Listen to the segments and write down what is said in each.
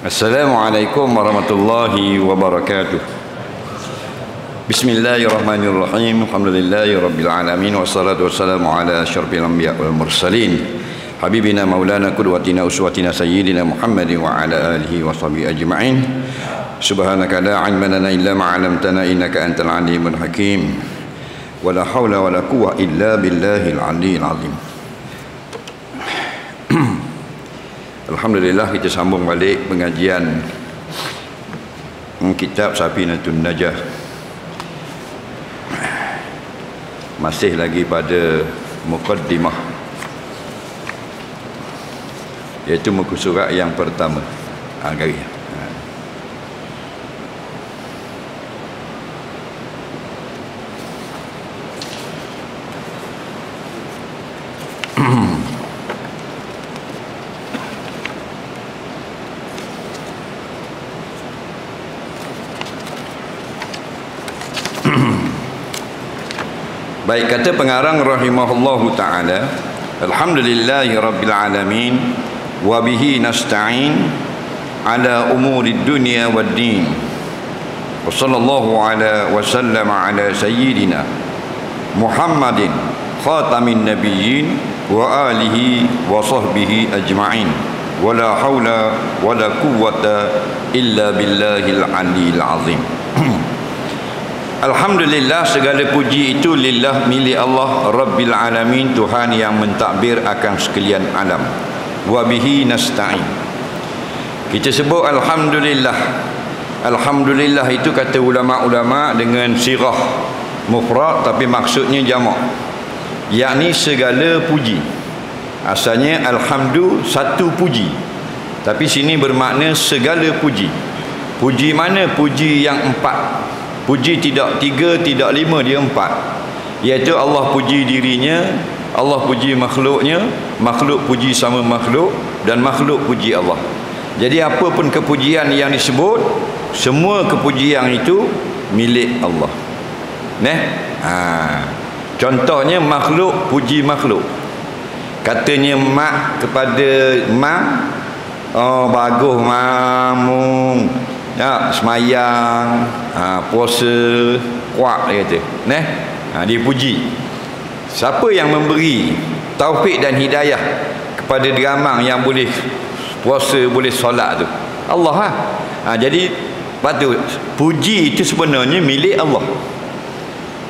Assalamualaikum warahmatullahi wabarakatuh. Bismillahirrahmanirrahim. Alhamdulillahi rabbil alamin, wassalatu wassalamu ala asyrafil anbiya wal mursalin, habibina maulana qudwatina uswatina sayyidina Muhammadin wa ala alihi wa sahbihi ajma'in. Subhanaka la ilma lana illa ma 'allamtana innaka antal alimul hakim. Wa la haula wa la quwwata illa billahil aliyyil azim. Alhamdulillah, kita sambung balik pengajian kitab Safinatun Najah. Masih lagi pada muqaddimah, iaitu muka surat yang pertama. Garis. Baik, kata pengarang rahimahullahu ta'ala, alhamdulillahi rabbil alamin wa bihi nasta'in ala umurid dunya wad din, wa sallallahu ala wa sallama ala sayyidina Muhammadin khatamin nabiyyin wa alihi wa sahbihi ajma'in, wa la hawla wa la quwwata illa billahil aliyyil azim. Alhamdulillah, segala puji itu lillah, milik Allah Rabbil Alamin, Tuhan yang mentadbir akan sekalian alam. Wa bihi nasta'in. Kita sebut alhamdulillah. Alhamdulillah itu kata ulama-ulama dengan sirah mufrad tapi maksudnya jamak, yakni segala puji. Asalnya alhamdu satu puji, tapi sini bermakna segala puji. Puji mana? Puji yang empat. Puji tidak tiga, tidak lima, dia empat. Iaitu Allah puji dirinya, Allah puji makhluknya, makhluk puji sama makhluk, dan makhluk puji Allah. Jadi apa pun kepujian yang disebut, semua kepujian itu milik Allah. Contohnya makhluk puji makhluk. Katanya mak kepada mak, oh bagus mamung, ya, semayang, puasa, kuat, dia kata. Dia puji. Siapa yang memberi taufik dan hidayah kepada diramang yang boleh puasa, boleh solat tu? Allah . Jadi patut puji itu sebenarnya milik Allah.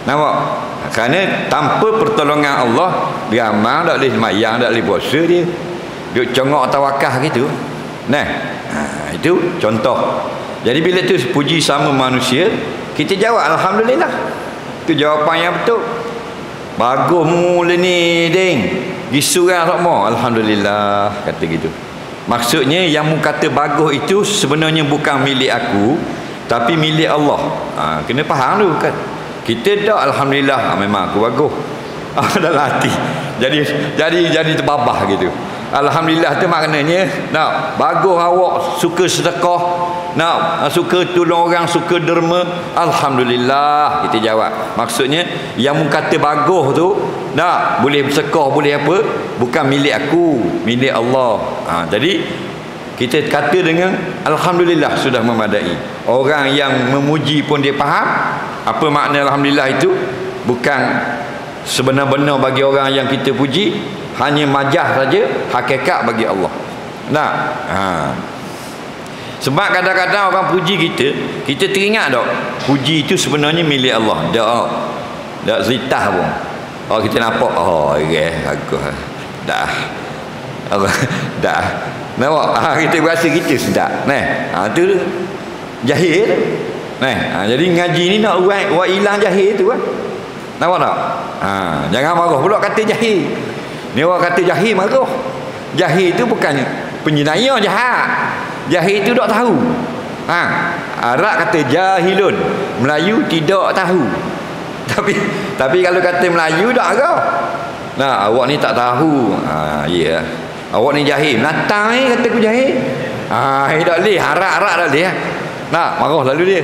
Nampak? Kerana tanpa pertolongan Allah, diramang tak boleh semayang, tak boleh puasa, dia duk congok tawakah gitu. Itu contoh. Jadi bila tu puji sama manusia, kita jawab alhamdulillah. Itu jawapan yang betul. Bagus mula ni ding, disurah semua alhamdulillah, kata gitu. Maksudnya yang mu kata bagus itu sebenarnya bukan milik aku, tapi milik Allah. Kena faham dulu kan. Kita dah alhamdulillah, memang aku bagus. Dalam hati. Jadi terbabah gitu. Alhamdulillah tu maknanya, bagus awak suka sedekah, suka tolong orang, suka derma, alhamdulillah, kita jawab. Maksudnya yang mu kata bagus tu, boleh bersedekah, boleh apa, bukan milik aku, milik Allah. Jadi kita kata dengan alhamdulillah sudah memadai. Orang yang memuji pun dia faham apa makna alhamdulillah itu. Bukan sebenar-benar bagi orang yang kita puji, hanya majah saja, hakikat bagi Allah. Sebab kadang-kadang orang puji kita teringat tak, puji itu sebenarnya milik Allah. Tak zitah pun. Kita nampak, bagus. Dah. Nampak? Kita berasa kita sedap. Itu jahil. Jadi ngaji ni nak buat hilang jahil tu kan. Nampak tak? Jangan marah pula kata jahil. Ni orang kata jahil marah. Jahil tu bukan penjenayah jahat. Jahil tu tak tahu. Arab kata jahilun, Melayu tidak tahu. Tapi kalau kata Melayu tak ke? Awak ni tak tahu. Ya. Awak ni jahil. Natang ni kata aku jahil. Tak boleh. Harap-harap tak boleh. Marah lalu dia.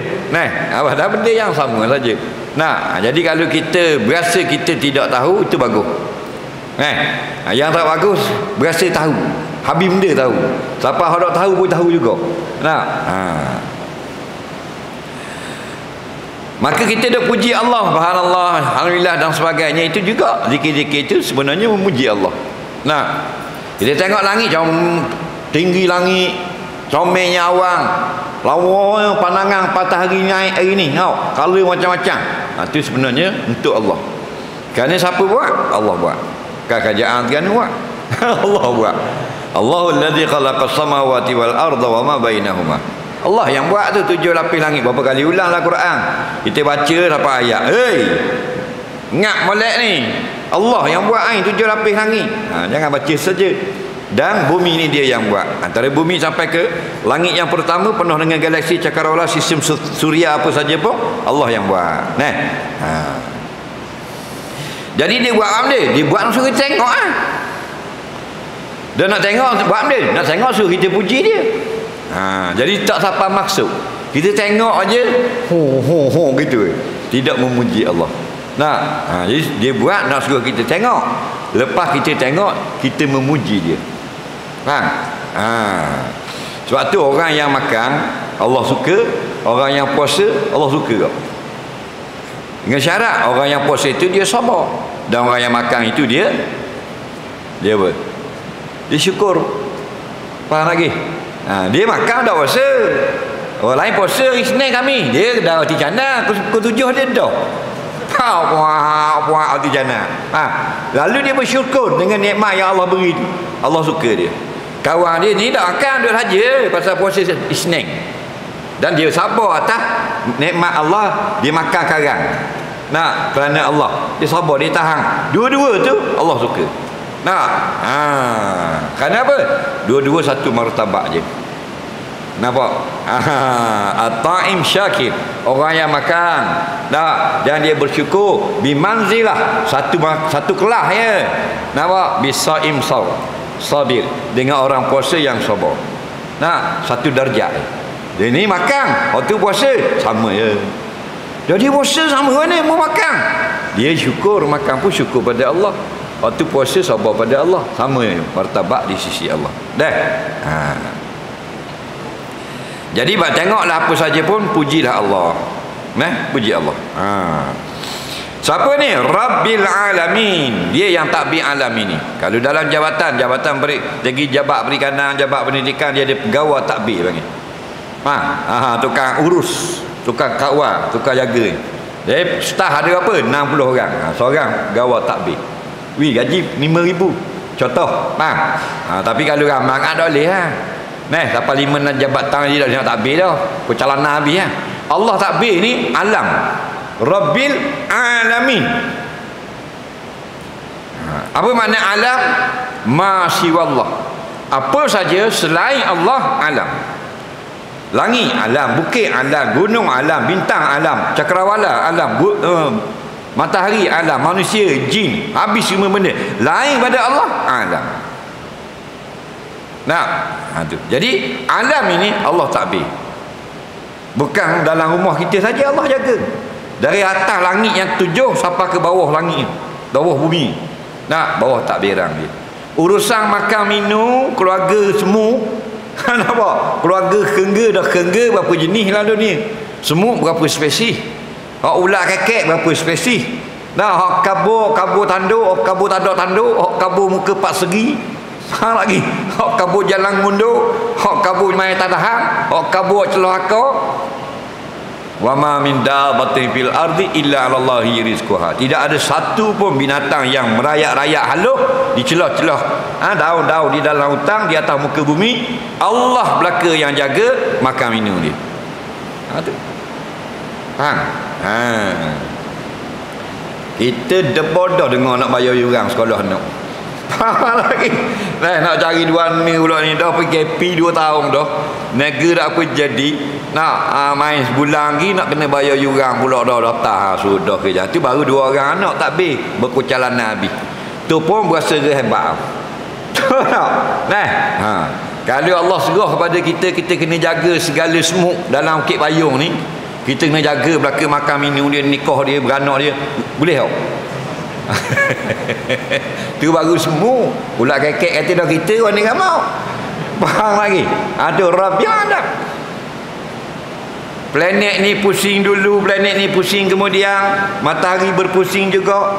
Dah benda yang sama saja. Jadi kalau kita berasa kita tidak tahu, itu bagus. Yang tak bagus berasa tahu. habis benda tahu. Siapa hendak tahu pun tahu juga. Nah, maka kita dah puji Allah, subhanallah, alhamdulillah dan sebagainya. Itu juga zikir-zikir itu sebenarnya memuji Allah. Nah, kita tengok langit macam tinggi langit, comelnya awan, lawa pandangan patah hari naik hari ni, tengok color macam-macam. Itu sebenarnya untuk Allah. Kerana siapa buat? Allah buat. Kerajaan kan buat. Allah buat. Allahul ladzi khalaqas samawati wal arda wa ma bainahuma. Allah yang buat tu 7 lapis langit. Berapa kali ulanglah Quran. Kita baca dapat ayat. Hei, ingat molek ni. Allah yang buat ni 7 lapis langit. Jangan baca saja. Dan bumi ni dia yang buat. Antara bumi sampai ke langit yang pertama penuh dengan galaksi cakrawala, sistem suria apa saja pun Allah yang buat. Nah. Jadi dia buat apa dia? Dia buat suruh kita tengok Dia nak tengok buat apa dia? Nak tengok suruh kita puji dia. Jadi tak siapa maksud. Kita tengok aja ho gitu. Tidak memuji Allah. Jadi dia buat nak suruh kita tengok. Lepas kita tengok, kita memuji dia. Sebab tu orang yang makan Allah suka, orang yang puasa Allah suka. Dengan syarat orang yang puasa itu dia sabar, dan orang yang makan itu dia apa? Dia syukur. Faham lagi? Dia makan dah puasa. Orang lain puasa hari Senin kami, dia dah roti canai pukul 7 dia dah. Puak roti canai. Lalu dia bersyukur dengan nikmat yang Allah beri. Allah suka dia. Kawan dia ni tak makan duduk saja pasal puasa Isnin. Dan dia sabar atas nikmat Allah, dia makan karang. Kerana Allah, dia sabar, dia tahan. Dua-dua tu Allah suka. Kerana apa? Dua-dua satu martabak je. Nampak? At-ta'im syakir, orang yang makan dan dia bersyukur, bimanzilah satu kelas ya. Nampak? Bisaim sabir, dengan orang puasa yang sabar. Satu darjat. Dia ni makan, waktu puasa sama ya. Jadi puasa sama mana mau makan. Dia syukur, makan pun syukur pada Allah. Waktu puasa sabar pada Allah, sama ya, martabat di sisi Allah. Dah. Jadi tengoklah apa saja pun pujilah Allah. Puji Allah. Siapa ni? Rabbil alamin. Dia yang takbir alam ini. Kalau dalam jabatan beri, jadi jabat perikanan, jabat pendidikan, dia ada pegawai takbir panggil. Tukang urus, tukang kawal, tukang jaga. Jadi staf ada apa? 60 orang. Seorang pegawai takbir. Gaji 5,000. Contoh. Tapi kalau ramai tak boleh sampai 5 nak jabatan dia dah takbir dah. Percalanan habis Allah takbir ni alam. Rabbil alamin. Apa makna alam? Ma siwallah. Apa saja selain Allah alam. Langit alam, bukit alam, gunung alam, bintang alam, cakrawala alam, matahari alam, manusia, jin, habis semua benda lain pada Allah alam. Tu. Jadi alam ini Allah takbir. Bukan dalam rumah kita saja Allah jaga. Dari atas langit yang 7 sampai ke bawah langit, bawah bumi. Bawah takbiran dia. Urusan makan minum, keluarga semua. Nampak? Keluarga kengga berapa jenis lah dunia. Semua berapa spesies. Hak ulat kekek berapa spesies. Hak kabur tanduk, hak kabur tanduk, hak kabur muka 4 segi. Lagi hak kabur jalan mundur, hak kabur main tadahan, hak kabur celaka. Wa ma min dabbatin fil ardi illa 'alallahi rizquha. Tidak ada satu pun binatang yang merayak-rayak halus di celah-celah daun-daun di dalam hutang, di atas muka bumi. Allah belaka yang jaga makan minum dia. Tu. Kita debodoh dengar nak bayar yuran sekolah anak. Lagi nak cari dua ni pula ni dah PKP 2 tahun dah. Negara tak apa jadi. Main sebulan lagi nak kena bayar yuran pula dah daftar. Sudah kerja. Tu baru 2 orang anak tak habis berperjalanan habis. Tu pun berasa hebat. Kalau Allah serah kepada kita, kita kena jaga segala semut dalam Bukit Payung ni. Kita kena jaga belaka makan minum dia, nikah dia, beranak dia. Boleh tak? Tu baru semu. Ulat kekek kata dah kita orang ni enggak mau. Faham lagi? Ada Rabb yang ada. Planet ni pusing dulu, planet ni pusing kemudian, matahari berpusing juga,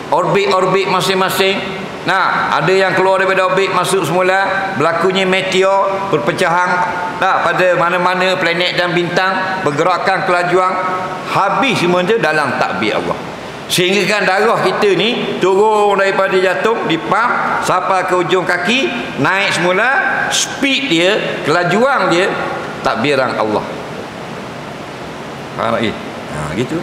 orbit-orbit masing-masing. Nah, ada yang keluar daripada orbit masuk semula, berlakunya meteor, perpecahan pada mana-mana planet dan bintang, pergerakan kelajuan, habis semua tu dalam takbir Allah. Sehingga kan darah kita ni turun daripada jantung, dipump sampai ke ujung kaki, naik semula, speed dia, kelajuan dia takbiran Allah. Faham lagi? Gitu.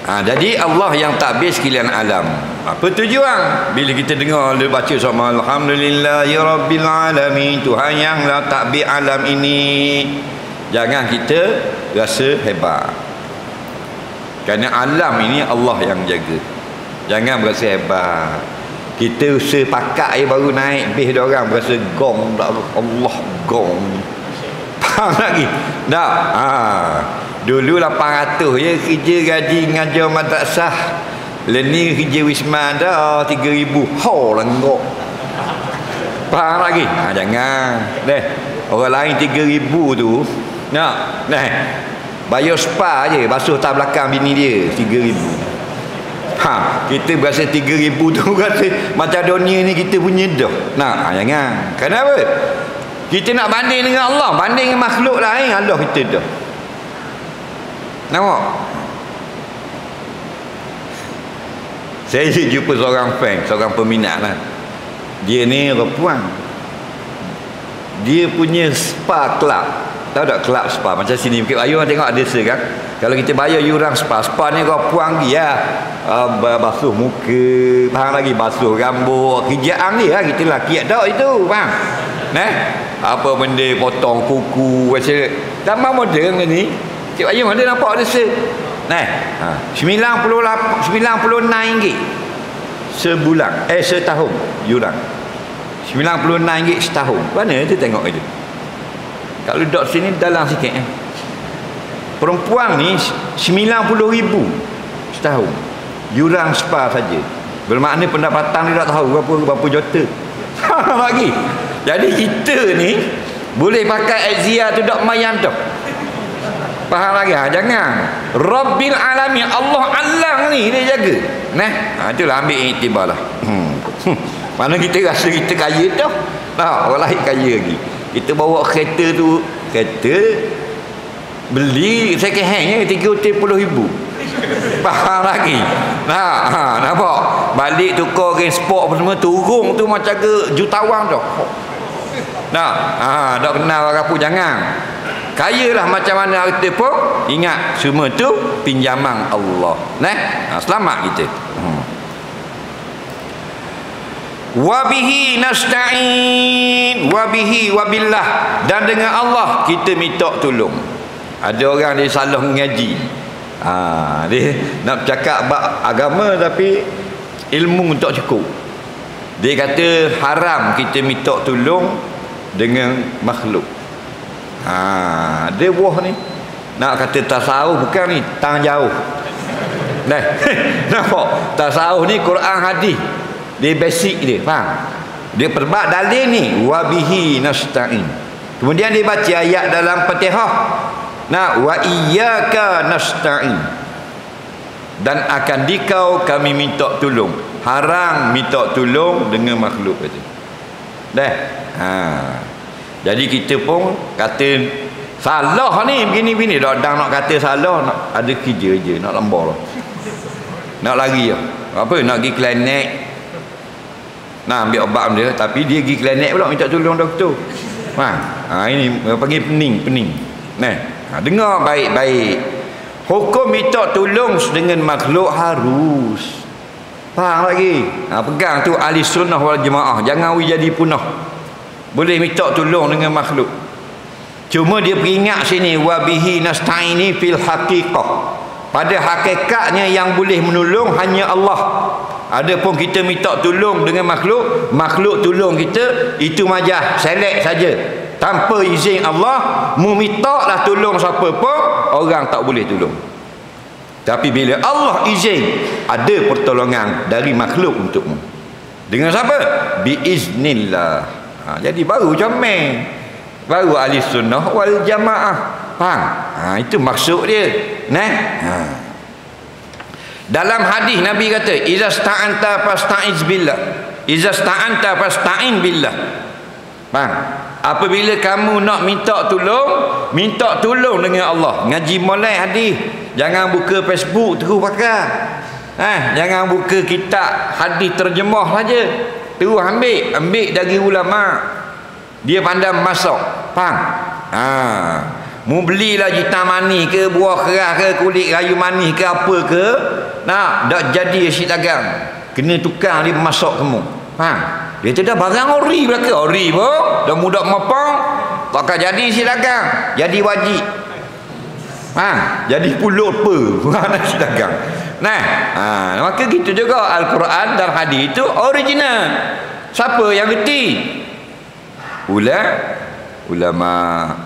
Jadi Allah yang takbir sekalian alam. Apa tujuan? Bila kita dengar dia baca sama Alhamdulillahirabbil alamin, Tuhan yang lah takbir alam ini, jangan kita rasa hebat. Kerana alam ini Allah yang jaga. Jangan berasa hebat. Kita sepakat air baru naik, beh dia orang berasa gong, Allah gong. Faham lagi? Tak? Dulu 800 je kerja gaji ngajar madrasah. Leni kerja wisma dah 3,000. Ho lenggok. Faham lagi? Jangan. Deh. Orang lain 3,000 tu. Nak. Deh. Bayar spa je, basuh tak belakang bini dia 3,000. Kita berasa 3,000 tu rasa macam dunia ni kita punya dah. Nah, jangan. Kenapa? Kita nak banding dengan Allah, banding dengan makhluk lain, Allah kita dah. Nampak? Saya jumpa seorang fan, seorang peminat lah. Dia ni perempuan. Dia punya spa club. Tahu tak kelab spa macam sini Bukit Bayu tengok ada se kan. Kalau kita bayar yuran spa ni kau puang dia basuh muka, faham lagi, basuh rambut, kerjaan dia lah. Kita lelaki tak itu, faham? Apa benda potong kuku macam tambah moden ni. Cik Bayu ada nampak ada se. 96 ringgit sebulan, setahun yuran. 96 ringgit setahun. Mana tu tengok itu. Kalau duduk sini dalam sikit perempuan ni 90,000 setahun yuran spa saja. Bermakna pendapatan dia tak tahu berapa juta. Lagi. Jadi kita ni boleh pakai Azia tu dok mayan tu. Faham lagi? Jangan. Rabbil alamin, Allah alam ni dia jaga. Itulah ambil iktibar lah. Mana kita rasa kita kaya dah. Orang lain kaya lagi. Kita bawa kereta tu, kereta beli second hand 30,000. Faham lagi? Nampak? Balik tukar gen sport apa semua, turun tu macam ke jutawan tu. Tak kenal orang pun jangan. Kayalah macam mana harta pun, ingat semua tu pinjaman Allah. Selamat kita. Wabihi nasta'in, wabihi wabillah, dan dengan Allah kita minta tolong. Ada orang dia salah mengaji, dia nak cakap bab agama tapi ilmu tak cukup. Dia kata haram kita minta tolong dengan makhluk. Dia buah ni nak kata tasawuf, bukan ni tang jauh. Nampak? Tasawuf ni Quran hadis. Dia basic dia, faham? Dia perbab dalil ni wabihi nasta'in. Kemudian dia baca ayat dalam Fatihah. Wa iyyaka nasta'in. Dan akan dikau kami minta tolong. Haram minta tolong dengan makhluk kata. Jadi kita pun kata salah ni begini-begini, dah nak kata salah, nak ada kerja je, nak lambar lah. Nak lari lah. Apa nak pergi klinik, nak ambil obat dia, tapi dia pergi klinik pula minta tolong doktor. Ini panggil pening. Dengar baik-baik. Hukum minta tolong dengan makhluk harus. Faham lagi? Pegang tu ahli sunnah wal jemaah. Jangan jadi punah. Boleh minta tolong dengan makhluk. Cuma dia peringat sini wabihi nasta'ini fil haqiqah. Pada hakikatnya yang boleh menolong hanya Allah. Adapun kita minta tolong dengan makhluk, makhluk tolong kita, itu majah, selek saja. Tanpa izin Allah, mu minta lah tolong siapa pun, orang tak boleh tolong. Tapi bila Allah izin, ada pertolongan dari makhluk untukmu. Dengan siapa? Biiznillah. Jadi baru comel, baru ahli sunnah wal jamaah. Faham? Itu maksud dia. Dalam hadis Nabi kata, "Idza sta'anta fasta'iz billah." Idza sta'anta fasta'in billah. Faham? Apabila kamu nak minta tolong dengan Allah. Ngaji molek hadis. Jangan buka Facebook terus pakai. Jangan buka kitab hadis terjemah saja. Terus ambil dari ulama. Dia pandai masak. Faham? Mu belilah jitam manis ke, buah keras ke, kulit kayu manis ke, apa ke, dak jadi asyik dagang. Kena tukar dia masak semua. Faham? Dia tu dah barang ori belaka. Ori pun dah mudah mapang, takkan jadi asyik dagang. Jadi wajib. Jadi pulut apa nak asyik dagang. Maka gitu juga Al-Quran dan hadis itu original. Siapa yang reti? Ulama.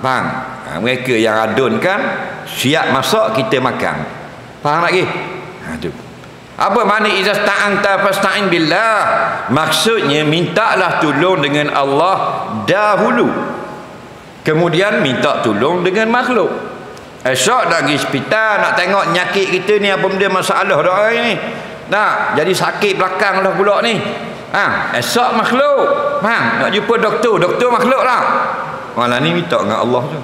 Faham? Mereka yang adunkan, siap masak, kita makan. Faham lagi? Tu. Apa makna idza sta'anta fasta'in billah? Maksudnya mintalah tolong dengan Allah dahulu, kemudian minta tolong dengan makhluk. Esok dah pergi hospital nak tengok nyakit kita ni, apa benda masalah dah ni. Jadi sakit belakang dah pula ni. Esok makhluk. Nak jumpa doktor makhluk lah. Malah ni minta dengan Allah tu.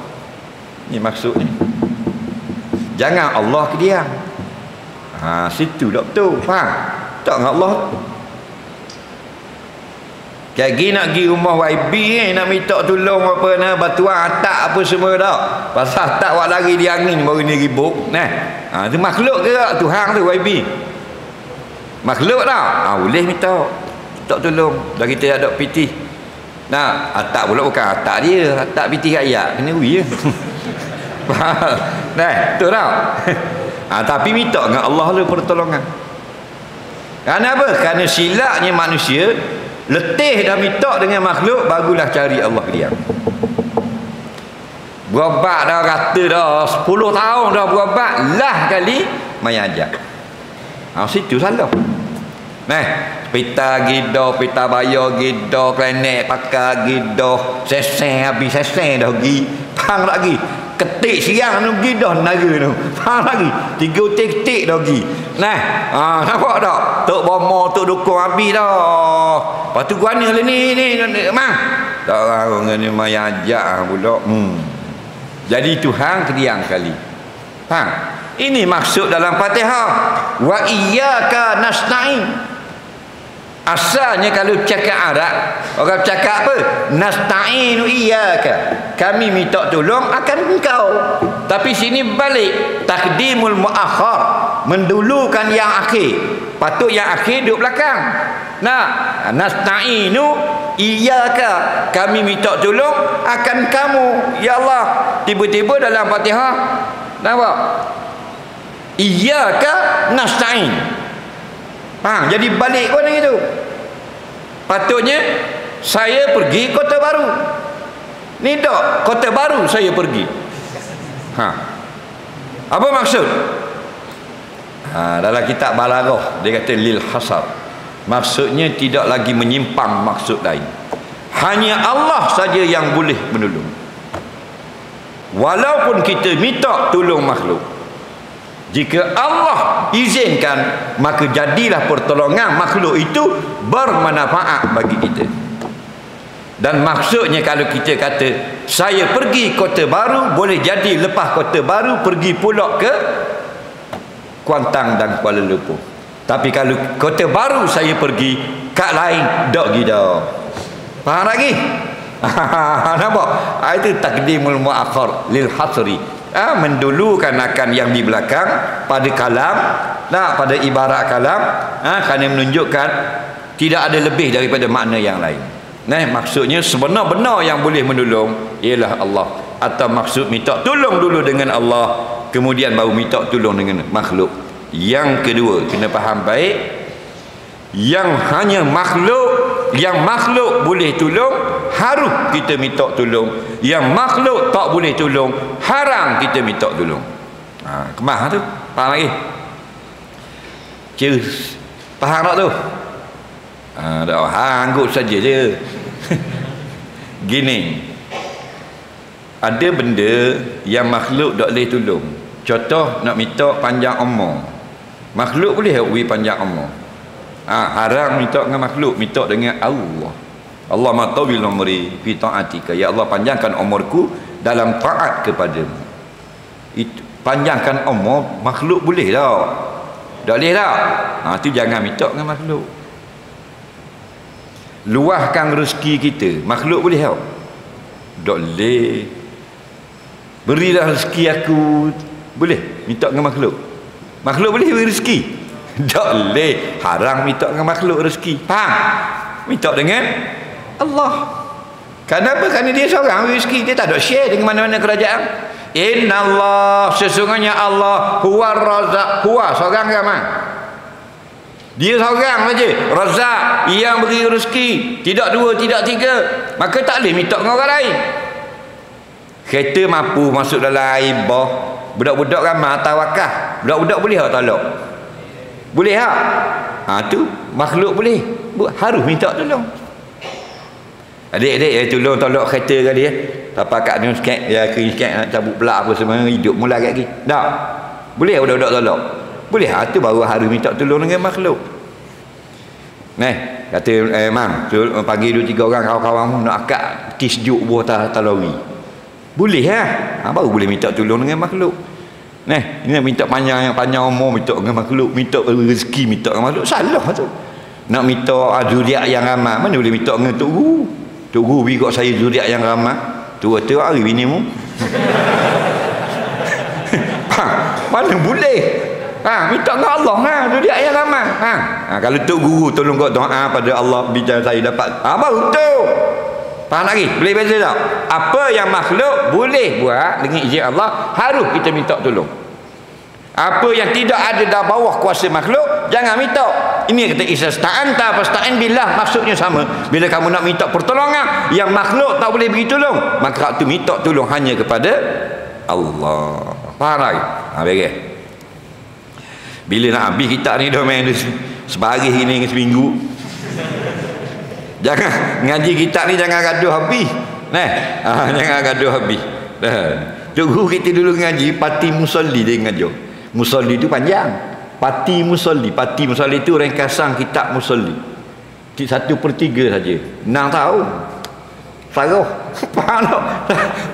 Ni maksud ni. Jangan Allah ke dia. Situ doktor. Faham? Tak dengan Allah. Kayak gini nak pergi rumah YB nak minta tolong apa nak batuan atap apa semua dah. Pasal atap awak lari di angin baru ni ribut. Tu makhluk ke tak? Tuhan tu YB. Makhluk tak? Boleh minta tolong. Dah kita ada piti. Atap pula bukan atap dia, atap piti rakyat. Kena ui je. Betul tak? Tapi minta dengan Allah lah pertolongan. Kerana apa? Kerana silapnya manusia letih dah minta dengan makhluk, barulah cari Allah dia. Berobat dah kata dah 10 tahun dah berobat, lah kali main ajak. Situ salah. Pita gido, pita bayar gido, klenek pakar gido, sesen habis sesen dah pergi. Pang lagi. Ketik siang tu pergi dah naga tu. Faham lagi? 3 ketik dah pergi. Nampak tak? Tok bomo, tok dukung habis dah. Lepas tu guana lah ni. Tak orang ni main ajak pula. Jadi Tuhan kediang kali. Faham? Ini maksud dalam Fatihah. Wa iyyaka nasta'in. Asalnya kalau cakap Arab, orang cakap apa? Nasta'inu iyyaka. Kami minta tolong akan engkau. Tapi sini balik, takdimul muakhar, mendulukan yang akhir. Patut yang akhir duduk belakang. Nasta'inu iyyaka. Kami minta tolong akan kamu, ya Allah. Tiba-tiba dalam Fatihah, nampak? Iyyaka nasta'in. Jadi balik pun gitu. Patutnya saya pergi Kota Baru. Ni tak, Kota Baru saya pergi. Apa maksud? Dalam kitab Balaghah dia kata lil hasar. Maksudnya tidak lagi menyimpang maksud lain. Hanya Allah saja yang boleh menolong. Walaupun kita minta tolong makhluk, jika Allah izinkan, maka jadilah pertolongan makhluk itu bermanfaat bagi kita. Dan maksudnya kalau kita kata saya pergi Kota Baru, boleh jadi lepas Kota Baru pergi pula ke Kuantan dan Kuala Lumpur. Tapi kalau Kota Baru saya pergi, kat lain dak gida. Faham lagi? Nampak? Itu takdimul muakhar lil hasri. Mendulukan akan yang di belakang pada kalam, pada ibarat kalam, kerana menunjukkan tidak ada lebih daripada makna yang lain. Maksudnya sebenar-benar yang boleh menolong ialah Allah. Atau maksud minta tolong dulu dengan Allah, kemudian baru minta tolong dengan makhluk. Yang kedua, kena faham baik, yang hanya makhluk, yang makhluk boleh tolong, harus kita minta tolong. Yang makhluk tak boleh tolong, haram kita minta tolong. Kemah tu, faham lagi? Faham tak tu? Angguk saja je. Gini, ada benda yang makhluk tak boleh tolong. Contoh, nak minta panjang umur, makhluk boleh panjang umur. Haram minta dengan makhluk, minta dengan Allah. Allah matawil umri fi ta'atika, ya Allah panjangkan umurku dalam taat kepadamu. Itu panjangkan umur makhluk boleh tak? Tak boleh tak? Tu jangan minta dengan makhluk. Luahkan rezeki kita, makhluk boleh tak? Tak boleh. Berilah rezeki aku, boleh minta dengan makhluk? Makhluk boleh beri rezeki? Tak boleh. Haram minta dengan makhluk rezeki. Faham? Minta dengan Allah. Kenapa? Kerana dia seorang rezeki, dia tak ada share dengan mana-mana kerajaan. Innallah, sesungguhnya Allah huwa razak, huwa seorang ramai. Dia seorang saja Razak, yang beri rezeki, tidak dua, tidak tiga. Maka tak boleh minta dengan orang lain. Kereta mampu masuk dalam air bah, budak-budak ramai tawakah, budak-budak boleh tak tolak? Boleh tak? Tu makhluk boleh, harus minta tolong. Adik-adik tolong tolak kereta kali tapak kat ni sikit, ya kering sikit nak cabut pelak apa semua, hidup mula lagi. Tak boleh budak-budak tolak? Boleh. Tu baru harus minta tolong dengan makhluk. Kata mam, panggil 2-3 orang kawan-kawan nak akak peti sejuk buah atas lori. Boleh baru boleh minta tolong dengan makhluk. Ini minta panjang umur, minta dengan makhluk, minta rezeki, minta dengan makhluk. Salah tu. Nak minta zuriat yang ramai, mana boleh minta dengan Tok Guru? Tok Guru beri kat saya zuriat yang ramai. Tua-tua hari bini mu. Mana boleh? Minta dengan Allah zuriat yang ramai. Kalau Tok Guru tolong kau doa pada Allah, bicara saya dapat. Baru tu. Faham lagi? Boleh beza tak? Apa yang makhluk boleh buat dengan izin Allah, harus kita minta tolong. Apa yang tidak ada dalam bawah kuasa makhluk, jangan minta. Ini kata ista'anta fasta'in billah, maksudnya sama. Bila kamu nak minta pertolongan yang makhluk tak boleh beri tolong, maka tu minta tolong hanya kepada Allah. Faham lagi? Baik. Bila nak habis kitab ni dah main sebaris ini seminggu. Jangan ngaji kitab ni, jangan gaduh habis. Jangan gaduh habis. Tok Guru kita dulu ngaji Pati Musalli, dia ngajar. Musalli tu panjang. Pati Musalli tu ringkasan kitab Musalli. 1/3 saja. 6 tahun. Sarah.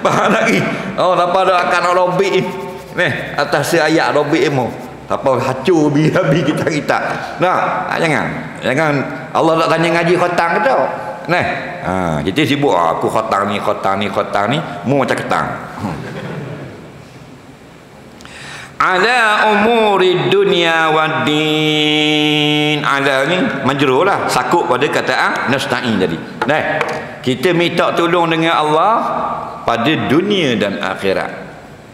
Faham lagi? Tanpa ada akan robik. Atas ayat robik emo. Tanpa hacur habis kita. Jangan Allah tak tanya ngaji khotang ke tak? Kita sibuk aku khotang ni, mu macam ketang. Ala umuri dunia wad din. Ala ni majrur lah, sakut pada kataan nasta'in tadi. Kita minta tolong dengan Allah pada dunia dan akhirat.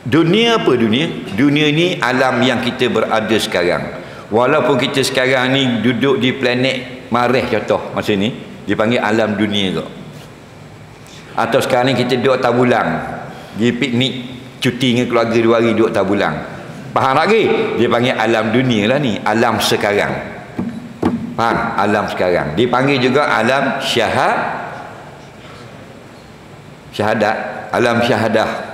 Dunia apa dunia? Dunia ni alam yang kita berada sekarang. Walaupun kita sekarang ni duduk di planet Mareh contoh, masa ni dipanggil alam dunia tu. Atau sekarang ni kita duduk tabulang, pergi piknik, cuti dengan keluarga 2 hari duduk tabulang. Faham lagi? Dia panggil alam dunia lah ni, alam sekarang. Faham? Alam sekarang. Dipanggil juga alam syahadat, alam syahadah.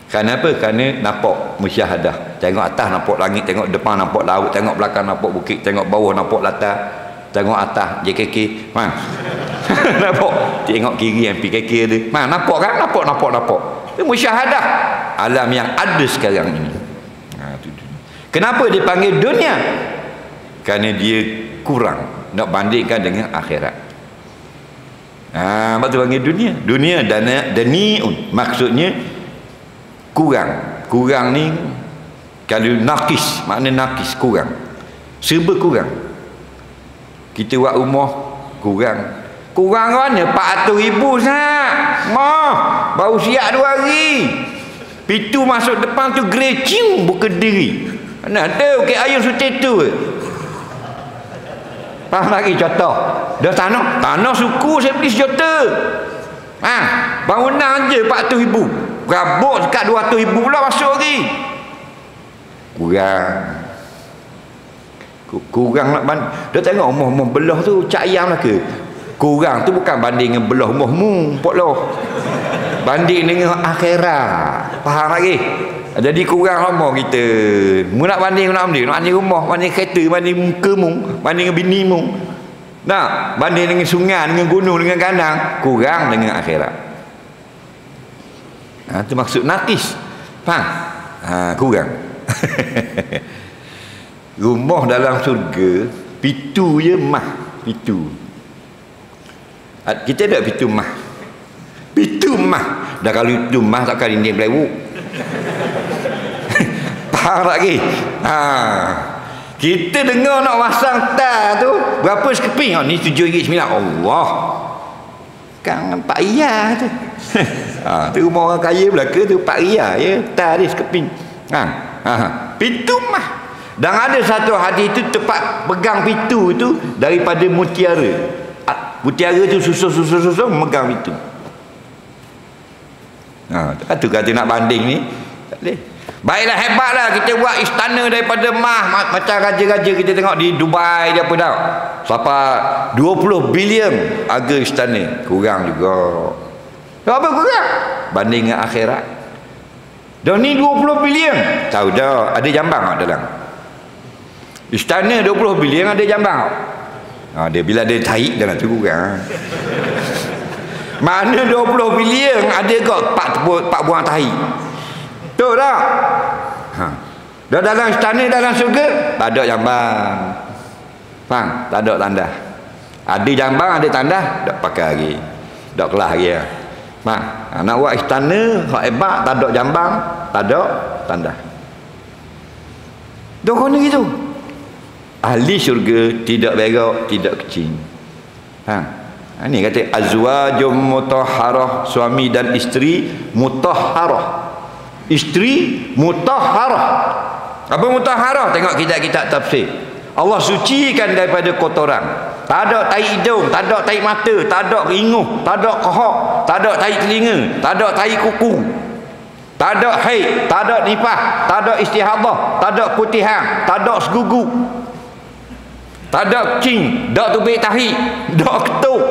Kenapa? Kerana nampak musyahadah. Tengok atas nampak langit, tengok depan nampak laut, tengok belakang nampak bukit, tengok bawah nampak latar, tengok atas JKK. Nampak? Tengok kiri yang PKK dia. Nampak kan? Nampak. Itu musyahadah. Alam yang ada sekarang ini. Kenapa dipanggil dunia? Kerana dia kurang nak bandingkan dengan akhirat. Lepas tu panggil dunia. Dunia dani'un, maksudnya kurang ni kalau nakis, makna nakis kurang, serba kurang. Kita buat rumah kurang mana 400,000 sah baru siap 2 hari, pintu masuk depan tu grey cium buka diri, mana ada okey ayun sutet tu. Faham lagi? Contoh dah tanah suku saya beli sejuta, bangunan je 400,000, rabuk dekat 200,000 pula masuk lagi. Kurang. Kurang nak banding. Dia tengok umur belah tu cak ayam lah ke? Kurang tu bukan banding dengan belah umurmu, poklah. Banding dengan akhirat. Faham lagi? Jadi kurang umur kita. Mu nak banding nak banding rumah, banding kereta, banding mukamu, banding dengan binimu. Nah, banding dengan sungai, dengan gunung, dengan kandang, kurang dengan akhirat. Itu maksud nakis. Faham? Kurang. Rumah dalam surga pitu je mah, pitu. Kita ada pitu mah. Pitu mah. Dah kalau itu mah takkan dinding pelewuk. Faham lagi? Kita dengar nak pasang tar tu berapa sekeping? Ni RM7.9. Allah. Kan RM4 tu. Tu rumah orang kaya belaka tu RM4 ya. Tar dia sekeping. Pitu mah. Dan ada satu hadis itu tepat pegang pitu itu daripada mutiara. Mutiara tu susun memegang pitu. Tu kata nak banding ni tak boleh. Baiklah, hebatlah kita buat istana daripada mah macam raja-raja kita tengok di Dubai dia apa dah. Sampai 20 bilion harga istana. Kurang juga. Apa kurang? Banding dengan akhirat. Dan ni 20 bilion. Tahu dah ada jambang tak dalam? Istana 20 bilion ada jambang. Dia bila ada taik dah nak kurang. Mana 20 bilion ada kok 4 buang tahi. Betul tak? Dah dalam istana dalam surga tak ada jambang. Faham? Tak ada tanda. Ada jambang ada tanda, tak pakai lagi. Tak kelas lagi. Faham? Nak buat istana hak hebat tak ada jambang, tak ada tanda. Dah kena gitu. Ahli syurga tidak berak, tidak kecil. Ini kata azwajum mutahharah, suami dan isteri mutahharah. Isteri mutahharah. Apa mutahharah? Tengok kitab-kitab tafsir. Allah sucikan daripada kotoran. Tak ada tai hidung, tak ada tai mata, tak ada inguh, tak ada kohok, tak ada tai telinga, tak ada tai kuku. Tak ada haid, tak ada nifas, tak ada istihadah, tak ada putihan, tak ada segugu. Tak ada cing, tak tubik tahi, tak ketuk.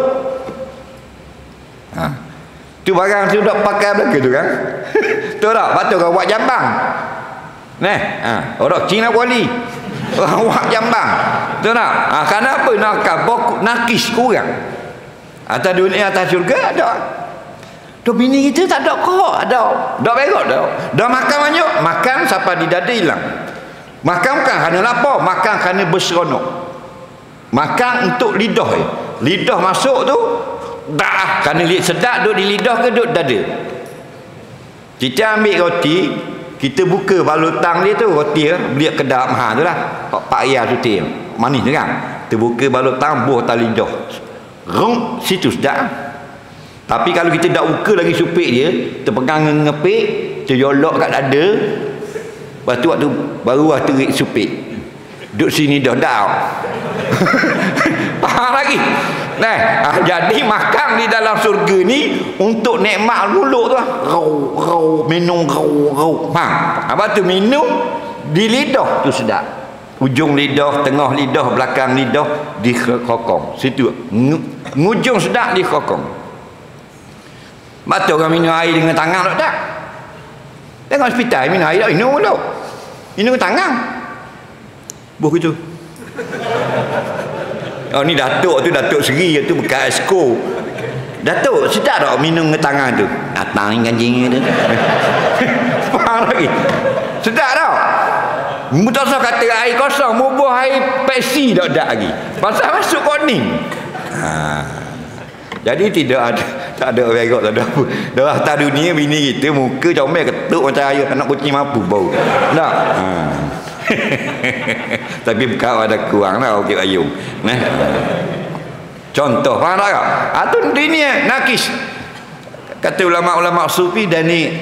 Tu barang tu dak pakai belaka tu kan. Betul tak? Patut kau buat jambang. Orang cing nak wali. Orang buat jambang. Betul tak? Kenapa nak nakis kurang? Atas dunia atas syurga ada. Tu bini kita tak ada kok, ada. Dak berak dak. Dak makan banyak, makan sampai di dada hilang. Makan bukan kerana lapar, makan kerana berseronok. Makan untuk lidah. Lidah masuk tu dah kerana sedap duduk di lidah ke duduk dada. Kita ambil roti, kita buka balutang dia tu, roti beli kedai mahal tu lah, Pak Ria suti manis tu kan. Kita buka balutang buah atas lidah, rung situ sedap. Tapi kalau kita tak buka lagi supik dia, terpegang ngepik, terjolok kat dada, lepas tu waktu baru terik supik, duduk sini dah faham lagi? Jadi makan di dalam surga ni untuk nikmat mulut tu lah. Rau, minum rau. Apa tu minum di lidah tu sedap. Ujung lidah, tengah lidah, belakang lidah di kokong. Situ ngujung sedap di kokong. Betul orang minum air dengan tangan tak? Tengok hospital minum air tak? Minum dulu. Minum dengan tangan. Buh gitu. Ni Datuk tu, Datuk Seri tu bekas esko. Datuk sedap tak minum dengan tangan tu? Datang ganjing tu. Faham lagi? Sedap tak? Mutasah kata air kosong, mubuh air Pepsi tak ada lagi. Pasal masuk koning. Jadi tak ada berak, tak ada apa. Dalam atas dunia bini kita muka comel ketuk macam ayah anak kucing mampu bau. Tak? Tapi kau ada kurang lah okey ayung. Contoh faham tak? Tu dunia nakis. Kata ulama-ulama sufi dan ni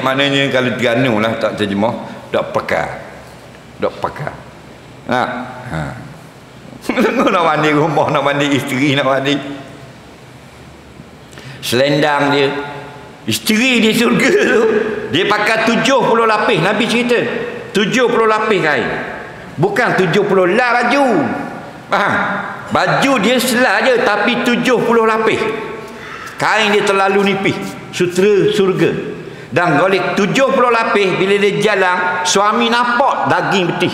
maknanya kalau terganu lah tak terjemah, tak pakar. Nak mandi rumah, nak mandi isteri, nak mandi selendang dia. Isteri di surga tu dia pakai 70 lapis. Nabi cerita 70 lapis kain. Bukan 70 lah baju. Faham? Baju dia selai je tapi 70 lapis. Kain dia terlalu nipis. Sutera surga. Dan oleh 70 lapis, bila dia jalan, suami nampak daging betis.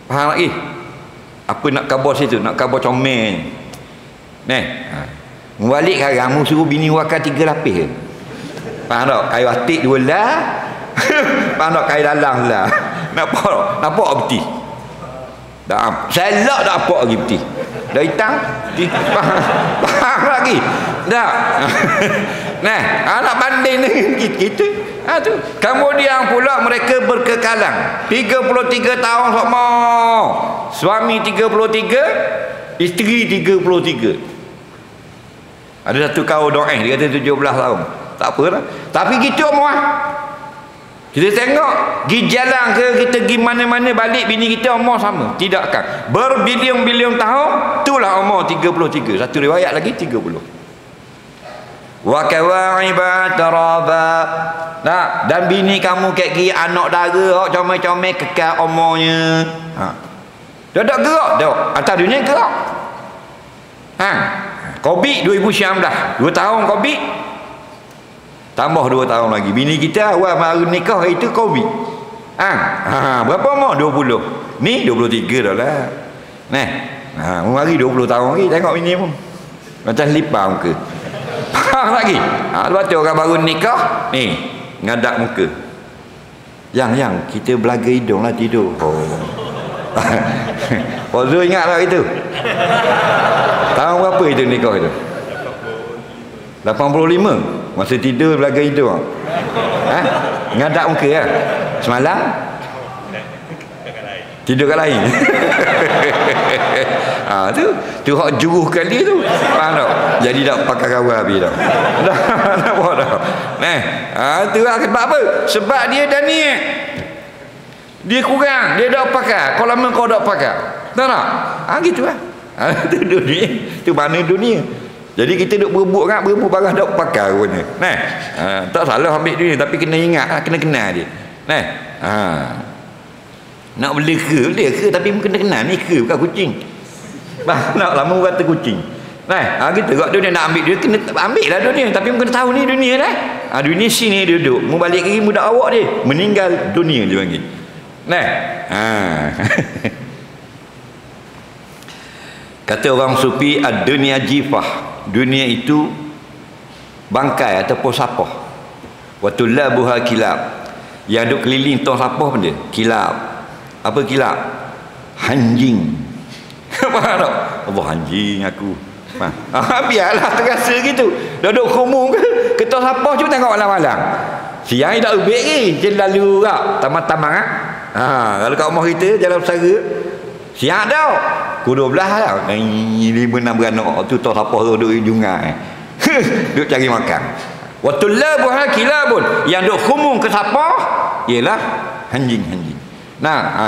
Faham lagi? Apa nak khabar situ? Nak khabar comel. Membalik sekarang, mu suruh bini wakar 3 lapis je. Faham tak? Kain batik 2 lah. Faham tak? Kain dalam lah. Nampak betis. Selak tak apa lagi betis. Dah hitam. Faham lagi? Tak? Nak banding dengan kita. Tu. Kemudian pula mereka berkekalan 33 tahun sama. Suami 33, isteri 33. Ada satu kaum doa dia kata 17 tahun. Tak apa lah. Tapi gitu muah. Kita tengok pergi jalan ke, kita pergi mana-mana balik bini kita umur sama. Tidak kan. Berbilion-bilion tahun, itulah umur 33. Satu riwayat lagi 30. Wa kawa'iba taraba. Nah, dan bini kamu kayak gini anak dara, comel-comel kekal umurnya. Dah tak gerak dah. Atas dunia gerak. Covid 2019, 2 tahun Covid. Tambah 2 tahun lagi. Bini kita awal baru nikah itu Covid. Berapa umur? 20. Ni 23 dah lah. Mari 20 tahun lagi. Tengok bini pun macam lipar muka. Faham lagi? Lepas tu orang baru nikah, ni ngadak muka. Yang kita belaga hidung lah tidur. Zul ingat tak itu? Tahun berapa itu nikah itu? 85. Masa tidur belaga hidung. Ngadak muka lah. Semalam tidur kat lain. Tu hak juruh kali tu. Faham tak? Jadi tak pakai kawan habis dah. Nampak tak? Tu lah sebab apa? Sebab dia dah niat. Dia kurang, dia dah pakai. Kalau lama kau dah pakai. Tahu tak? Gitu lah. Tu dunia. Tu mana dunia. Jadi kita duk berebut barang dak pakai rupanya. Tak salah ambil dunia tapi kena ingat, kena kenal dia. Nak beli ke tapi kena kenal ni ke bukan kucing. Nak lama kata kucing. Kita kat dunia nak ambil dia kena ambil lah dunia tapi kena tahu ni dunia dah. Dunia sini duduk. Mu balik lagi muda awak dia. Meninggal dunia dia panggil. Kata orang sufi ad-dunya jifah. Dunia itu bangkai ataupun sapah. Wa tullabuha kilab. Yang duk keliling tong sapah pun dia kilab. Apa kilab? Anjing. Faham tak? Allah anjing aku. Biarlah terasa gitu. Duduk kumung ke tong sapah cuma tengok malam-malam. Siang ni tak ubik ni. Dia lalu tak tamang-tamang kalau kat rumah kita jalan besara siang dah. Pukul 12 lah. 5-6 beranak tu tong sapah tu duduk jungai. Duduk cari makan. Wa tullabuha kilabun. Yang duk kumung ke sapah ialah anjing-anjing.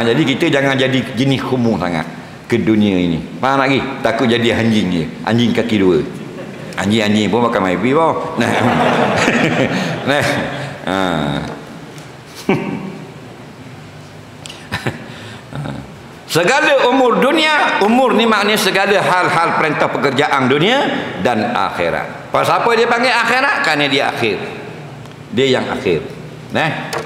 Jadi kita jangan jadi jenis kumung sangat ke dunia ini. Faham lagi? Takut jadi anjing je. Anjing kaki 2. Anjing-anjing pun makan maipi pun. Segala umur dunia, umur ni maknanya segala hal-hal perintah pekerjaan dunia dan akhirat. Pasal apa dia panggil akhirat? Kerana dia akhir. Dia yang akhir.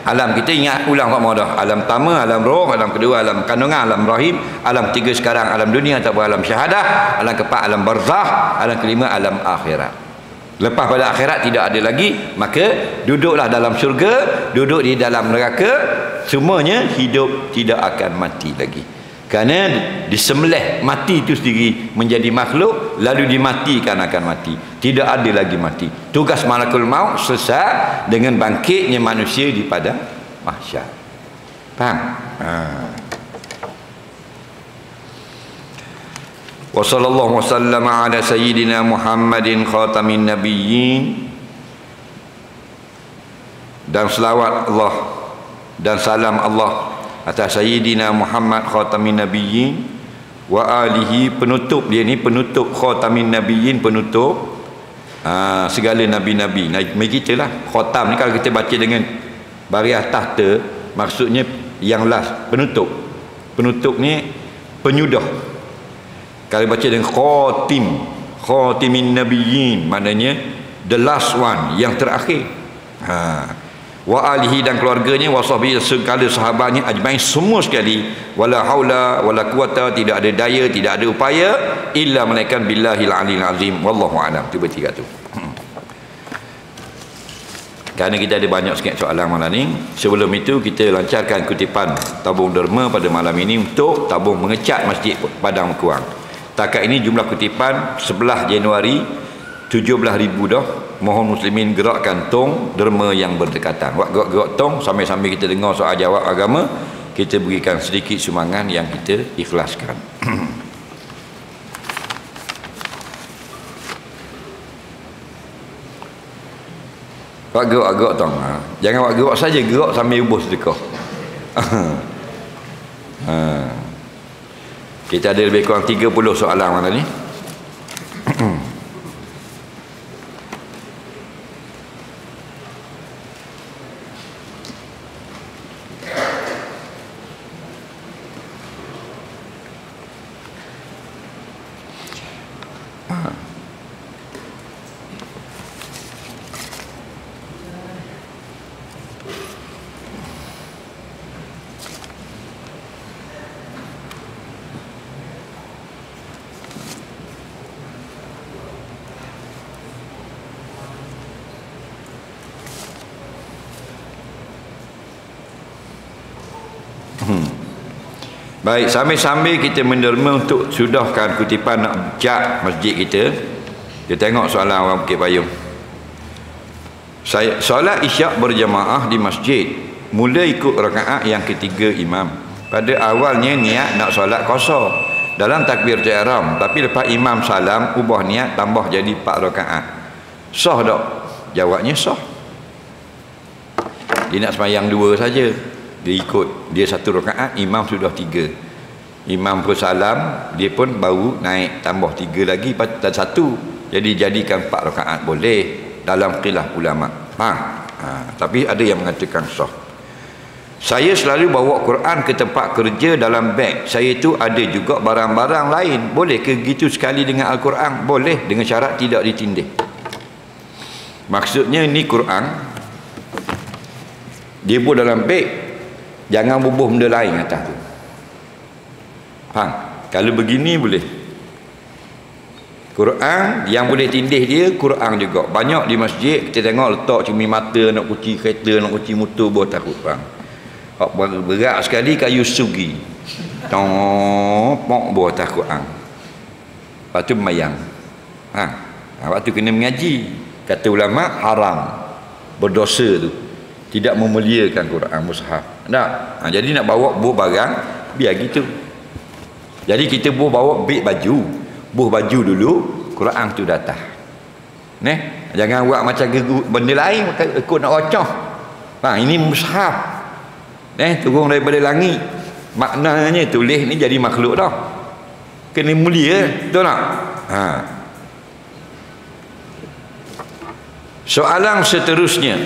Alam kita ingat ulang kat dah. Alam pertama, alam roh, alam kedua, alam kandungan, alam rahim, alam ketiga sekarang alam dunia ataupun alam syahadah, alam keempat alam barzah, alam kelima alam akhirat. Lepas pada akhirat tidak ada lagi, maka duduklah dalam syurga, duduk di dalam neraka, semuanya hidup tidak akan mati lagi. Kerana disembelih mati itu sendiri menjadi makhluk lalu dimatikan akan mati. Tidak ada lagi mati. Tugas malakul maut selesai dengan bangkitnya manusia di padang mahsyar. Faham? Wa sallallahu wasallam ala sayyidina Muhammadin khatamin nabiyyin. Dan selawat Allah dan salam Allah atas Sayyidina Muhammad khatamin nabiyyin wa alihi, penutup dia ni, penutup khatamin nabiyyin, penutup segala nabi-nabi. Nabi kita lah. Khatam ni kalau kita baca dengan bariah tahta, maksudnya yang last, penutup. Penutup ni penyudah. Kalau baca dengan khatimin nabiyyin, maknanya the last one, yang terakhir. Wa alihi, dan keluarganya, wa sahbihi, segala sahabatnya ajmain, semua sekali. Wala haula wala quwata, tidak ada daya, tidak ada upaya illa melainkan billahil aliyil azim. Wallahu a'lam. Itu bertiga tu. Kerana kita ada banyak sikit soalan malam ni, sebelum itu kita lancarkan kutipan tabung derma pada malam ini untuk tabung mengecat Masjid Padang Mekuang. Takat ini jumlah kutipan 11 Januari 17,000 dah. Mohon muslimin gerakkan tong derma yang berdekatan. Wak gerak tong sambil-sambil kita dengar soal jawab agama, kita berikan sedikit sumbangan yang kita ikhlaskan. Wak gerak tong. Jangan wak gerak saja, gerak sambil ubus sedekah. Kita ada lebih kurang 30 soalan malam ni. Baik, sambil-sambil kita menderma untuk sudahkan kutipan nak cat masjid kita, kita tengok soalan orang Bukit Payung. Saya solat isyak berjamaah di masjid, mula ikut rakaat yang ketiga imam. Pada awalnya niat nak solat qasar dalam takbiratul ihram, tapi lepas imam salam ubah niat tambah jadi 4 rakaat. Sah tak? Jawabnya sah. Dia nak sembahyang 2 saja. Dia ikut, dia 1 rakaat, imam sudah 3. Imam pun salam, dia pun baru naik tambah 3 lagi dan 1. Jadi jadikan 4 rakaat boleh dalam khilaf ulama. Tapi ada yang mengatakan sah. Saya selalu bawa Quran ke tempat kerja dalam beg. Saya itu ada juga barang-barang lain. Boleh ke gitu sekali dengan Al-Quran? Boleh, dengan syarat tidak ditindih. Maksudnya ni Quran dia buat dalam beg, jangan bubuh benda lain atas tu. Faham? Kalau begini boleh. Quran yang boleh tindih dia, Quran juga. Banyak di masjid kita tengok letak cumi mata, nak kunci kereta, nak kunci motor, buat takut. Faham? Berat sekali kayu sugi. Topok buat atas Quran. Lepas tu memayang. Lepas tu kena mengaji. Kata ulama haram, berdosa tu, tidak memuliakan Quran mushaf. Tak? Jadi nak bawa buah barang, biar gitu. Jadi kita bawa beg baju, buah baju dulu, Quran tu datang. Jangan buat macam benda lain ikut nak rocoh. Ini mushaf. Turun daripada langit. Maknanya tulis ni jadi makhluk dah. Kena mulia, betul tak? Soalan seterusnya.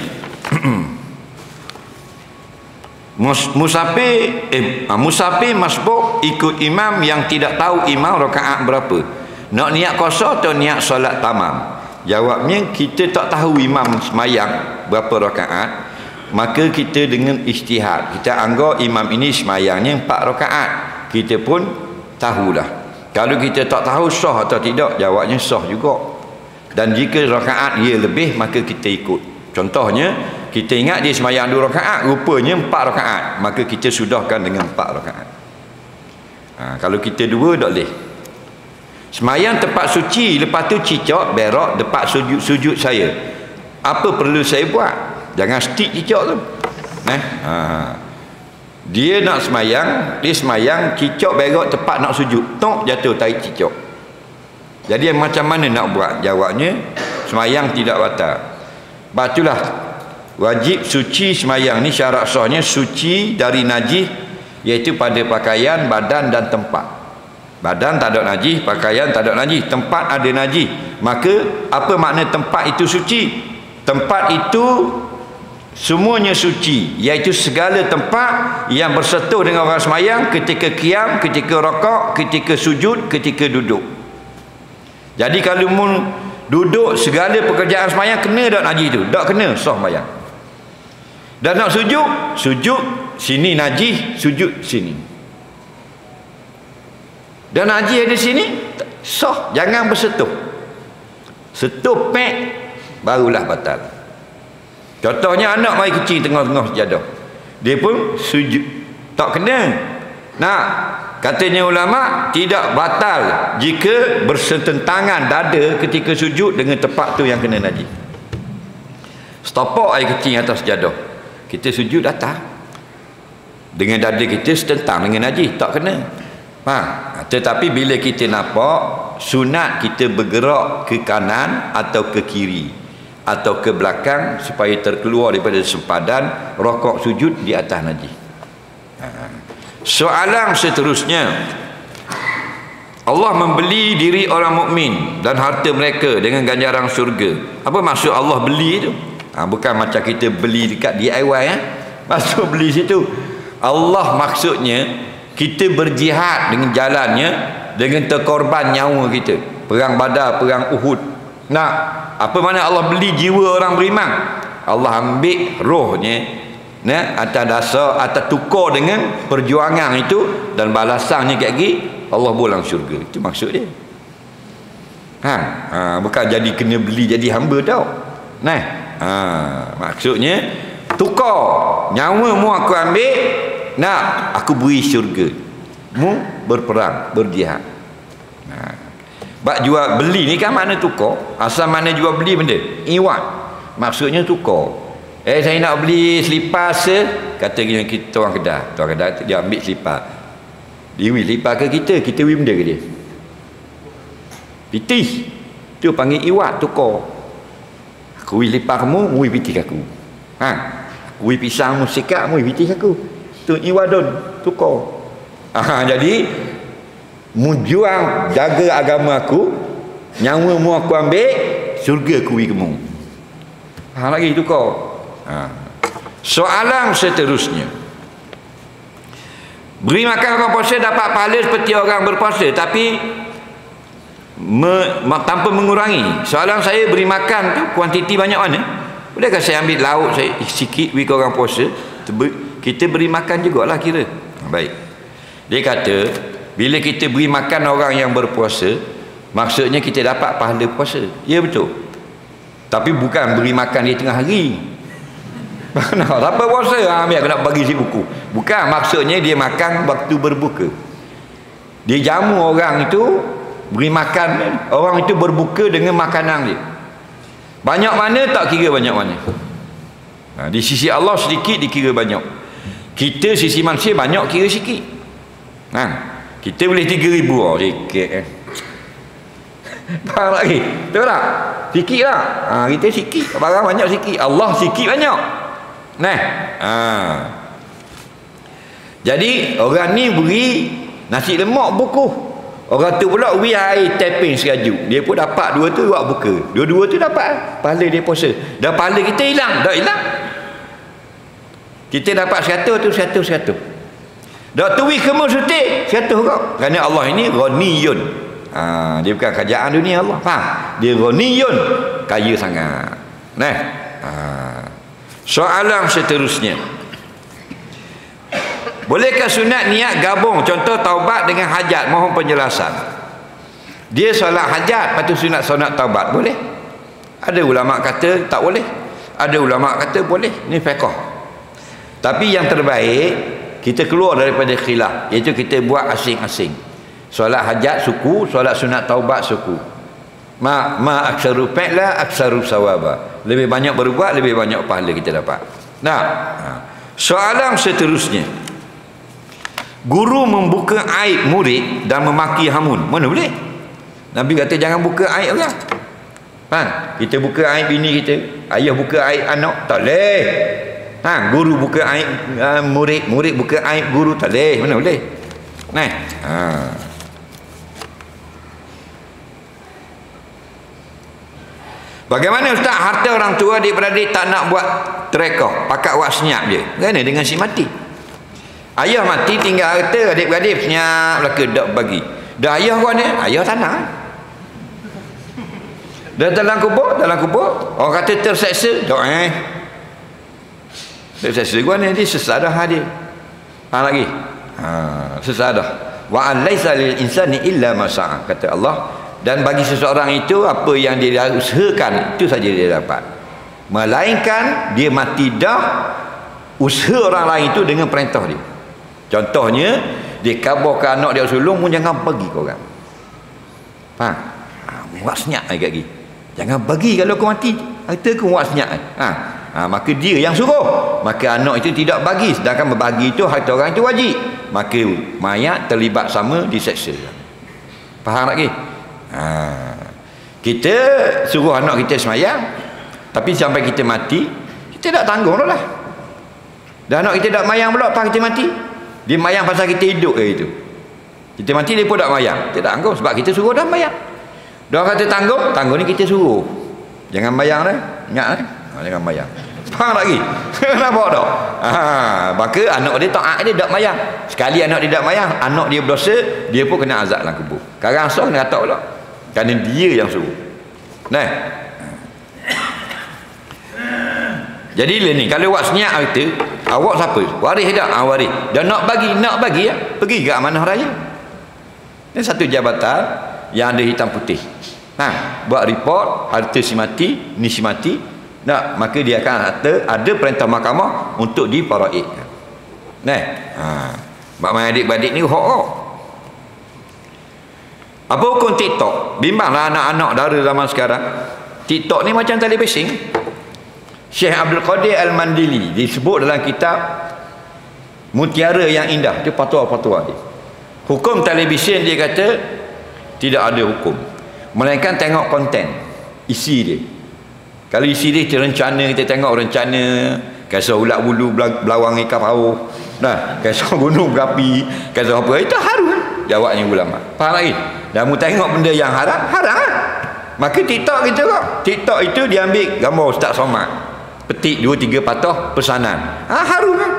Musafir masbuk ikut imam yang tidak tahu imam rakaat berapa. Nak niat qasar atau niat solat tamam? Jawabnya, kita tak tahu imam semayang berapa rakaat, maka kita dengan ijtihad, kita anggap imam ini semayangnya 4 rakaat. Kita pun tahulah. Kalau kita tak tahu sah atau tidak, jawabnya sah juga. Dan jika rakaat ia lebih, maka kita ikut. Contohnya, kita ingat dia semayang 2 rakaat, rupanya 4 rakaat, maka kita sudahkan dengan 4 rakaat. Kalau kita 2 tak boleh. Semayang tempat suci, lepas tu cicak berak depan sujud saya, apa perlu saya buat? Jangan stick cicak tu. Dia nak semayang, dia semayang cicak berak tepat nak sujud, tok jatuh tarik cicak. Jadi macam mana nak buat? Jawabnya, semayang tidak batal. Batulah wajib suci semayang ni, syarat sahnya suci dari najis, iaitu pada pakaian, badan dan tempat. Badan tak ada najis, pakaian tak ada najis, tempat ada najis. Maka apa makna tempat itu suci? Tempat itu semuanya suci, iaitu segala tempat yang bersentuh dengan orang semayang ketika qiyam, ketika rakaat, ketika sujud, ketika duduk. Jadi kalau duduk, segala pekerjaan semayang kena tak najis tu? Tak kena, sah semayang. Dan nak sujud, sujud sini najis, sujud sini. Dan najis ada sini, sah, jangan bersentuh. Sentuh pek barulah batal. Contohnya anak mai kecil tengah-tengah sejadah, dia pun sujud, tak kena. Nah, katanya ulama tidak batal jika bersententangan dada ketika sujud dengan tempat tu yang kena najis. Setapak air kecil atas sejadah, kita sujud atas, dengan dada kita setentang dengan najis, tak kena. Tetapi bila kita nampak sunat kita bergerak ke kanan atau ke kiri atau ke belakang supaya terkeluar daripada sempadan rokok sujud di atas najis. Soalan seterusnya, Allah membeli diri orang mukmin dan harta mereka dengan ganjaran syurga. Apa maksud Allah beli itu? Bukan macam kita beli dekat DIY Maksud beli situ, Allah maksudnya kita berjihad dengan jalannya, dengan terkorban nyawa kita, perang Badar, perang Uhud. Nah, apa mana Allah beli jiwa orang beriman? Allah ambil rohnya, atas dasar, atas tukar dengan perjuangan itu, dan balasannya kat lagi Allah bolang syurga. Itu maksud dia. Bukan jadi kena beli jadi hamba tau. Maksudnya tukar nyawa mu aku ambil, nak aku beri syurga, mu berperang, berjihad. Bak jual beli ni kan makna tukar. Asal mana jual beli benda? Iwan. Maksudnya tukar. Saya nak beli selipas, kata kita orang Kedah. Orang Kedah dia ambil selipas. Dia beli selipas ke kita beli benda ke dia? Pitih. Tu panggil iwat, tukar. Aku beli selipas kamu, mu pitih aku. Aku beli pisang mu sikat, mu pitih aku. Tu iwadun, tukar. Jadi mujuang jaga agama aku, nyawa mu aku ambil, syurga aku beri kamu. Lagi tukar. Soalan seterusnya, beri makan orang puasa dapat pahala seperti orang berpuasa, tapi tanpa mengurangi. Soalan saya, beri makan tu kuantiti banyak mana? Bolehkah saya ambil lauk saya sikit beri ke orang puasa, kita beri makan jugalah kira. Baik. Dia kata bila kita beri makan orang yang berpuasa, maksudnya kita dapat pahala puasa. Ya betul. Tapi bukan beri makan di tengah hari. Apa puasa? Ambil aku nak bagi si buku. Bukan, maksudnya dia makan waktu berbuka. Dia jamu orang itu, beri makan orang itu berbuka dengan makanan dia. Banyak mana tak kira banyak mana. Di sisi Allah sedikit dikira banyak. Kita sisi manusia banyak kira sikit. Kita boleh 3,000 sikit faham lagi? Betul tak? Sikit lah. Kita sikit, barang banyak sikit. Allah sikit banyak. Jadi orang ni beri nasi lemak buku, orang tu pula beri air taping seraju, dia pun dapat dua tu buat buka, dua-dua tu dapat pahala dia puasa. Dan pahala kita hilang, tak hilang. Kita dapat 100 tu 100. Dak tuwi kamu sutik 100 kau. Kerana Allah ini ghaniyun. Dia bukan kerajaan dunia Allah. Faham? Dia ghaniyun, kaya sangat. Soalan seterusnya, bolehkah sunat niat gabung, contoh taubat dengan hajat? Mohon penjelasan. Dia solat hajat, lepas tu sunat taubat, boleh? Ada ulama kata tak boleh, ada ulama kata boleh. Ni fiqh. Tapi yang terbaik kita keluar daripada khilaf, iaitu kita buat asing-asing. Solat hajat suku, solat sunat taubat suku. Ma aksaru fa'la aksaru sawaba. Lebih banyak berbuat, lebih banyak pahala kita dapat. Soalan seterusnya, guru membuka aib murid dan memaki hamun, mana boleh? Nabi kata jangan buka aib orang. Kita buka aib bini kita, ayah buka aib anak, tak boleh. Guru buka aib murid, murid buka aib guru, tak boleh. Mana boleh? Bagaimana ustaz, harta orang tua adik-beradik tak nak buat trekah, pakat buat senyap je. Kerana dengan si mati. Ayah mati tinggal harta, adik-beradik senyap belaka tak bagi. Dah ayah kau ni, ayah tanah. Dah dalam kubur, orang kata terseksa, tak terseksa gua ni, dia sesadah dia. Faham lagi? Sesadah. Wa an laisa lil insani illa ma sa'a, kata Allah. Dan bagi seseorang itu apa yang dia usahakan itu saja dia dapat. Melainkan dia mati dah, usaha orang lain itu dengan perintah dia. Contohnya dia kabarkan anak dia sulung pun jangan bagi kau orang. Faham? Buat senyap lagi. Jangan bagi kalau kau mati. Harta kau buat senyap. Maka dia yang suruh. Maka anak itu tidak bagi. Sedangkan berbagi itu harta orang itu wajib. Maka mayat terlibat sama diseksa. Faham lagi? Kita suruh anak kita semayang, tapi sampai kita mati kita tak tanggung lah. Dan anak kita tak mayang pula pas kita mati. Dia mayang pasal kita hidup itu. Kita mati dia pun tak mayang. Kita tak tanggung sebab kita suruh dah mayang. Dia kata tanggung ni kita suruh. Jangan mayang dah. Ingat jangan mayang. Faham lagi? Nampak tak? Maka anak dia taat dia tak mayang. Sekali anak dia tak mayang, anak dia berdosa, dia pun kena azab dalam kubur. Sekarang asal kena kata pula. Kerana dia yang suruh. Nah. Jadi ni kalau awak senyap harta, awak siapa? Waris tak? Waris. Dan nak bagi ya. Pergi ke amanah raya. Ini satu jabatan yang ada hitam putih. Buat report harta si mati, ni si mati. Nah, maka dia akan ada perintah mahkamah untuk diparaidkan. Mak adik-beradik ni hok. Apa hukum TikTok? Bimbanglah anak-anak dara zaman sekarang. TikTok ni macam tali basing. Syekh Abdul Qadir Al-Mandili disebut dalam kitab Mutiara yang Indah, dia fatwa-fatwa dia. Hukum televisyen dia kata tidak ada hukum, melainkan tengok konten, isi dia. Kalau isi dia rencana, kita tengok rencana kisah ulat bulu belawang ikan paus, kisah gunung berapi, kisah apa, itu haram jawabnya ulama. Faham lagi? Dan mu tengok benda yang haram lah. Maka TikTok kita kok, TikTok itu diambil gambar Ustaz Somad, petik 2-3 patah pesanan, haram kan?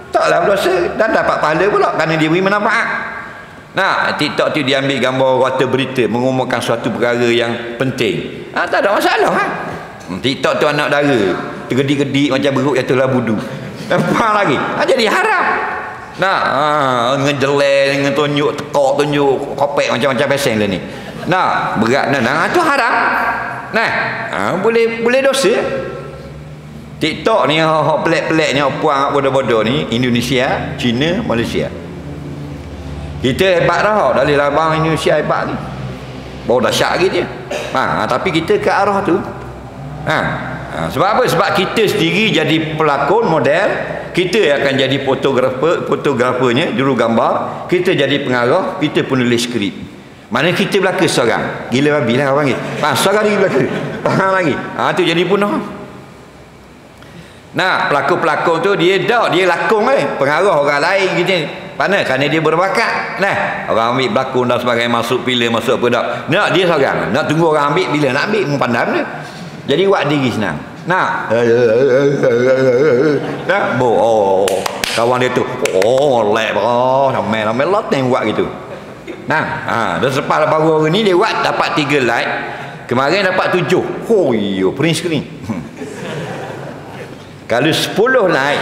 Taklah berdosa dan dapat pahala pula kerana dia beri manfaat. TikTok tu diambil gambar warta berita mengumumkan suatu perkara yang penting, tak ada masalah kan? TikTok tu anak dara tergedik-gedik macam beruk jatuhlah budu. Faham lagi? Jadi haram. Ngejelek, ngetunjuk tekok, tunjuk kopek macam-macam pesen lah ni. Berat tu haram. Boleh dosa. TikTok ni pelik-pelik ni, puang bodoh-bodoh ni, Indonesia, China, Malaysia. Kita hebat dah dari labang Indonesia hebat ni. Baru dahsyat lagi dia. Tapi kita ke arah tu. Sebab apa? Sebab kita sendiri jadi pelakon model, kita akan jadi fotografernya, juru gambar, kita jadi pengarah, kita penulis skrip. Mana kita belaka seorang. Gila babi lah orang panggil. Seorang lagi belaka. Faham lagi? Tu jadi punah. Pelakon-pelakon tu dia lakon pengarah orang lain gitu. Mana? Kerana dia berbakat. Orang ambil berlakon dan sebagainya, masuk pilih, masuk apa tak. Dia seorang. Nak tunggu orang ambil, bila nak ambil pandam dia. Jadi buat diri senang. Kawan dia tu lek ramai lot yang buat gitu. Dan selepas baru hari ni dia buat dapat 3 like. Kemarin dapat 7. Print screen. Kalau 10 like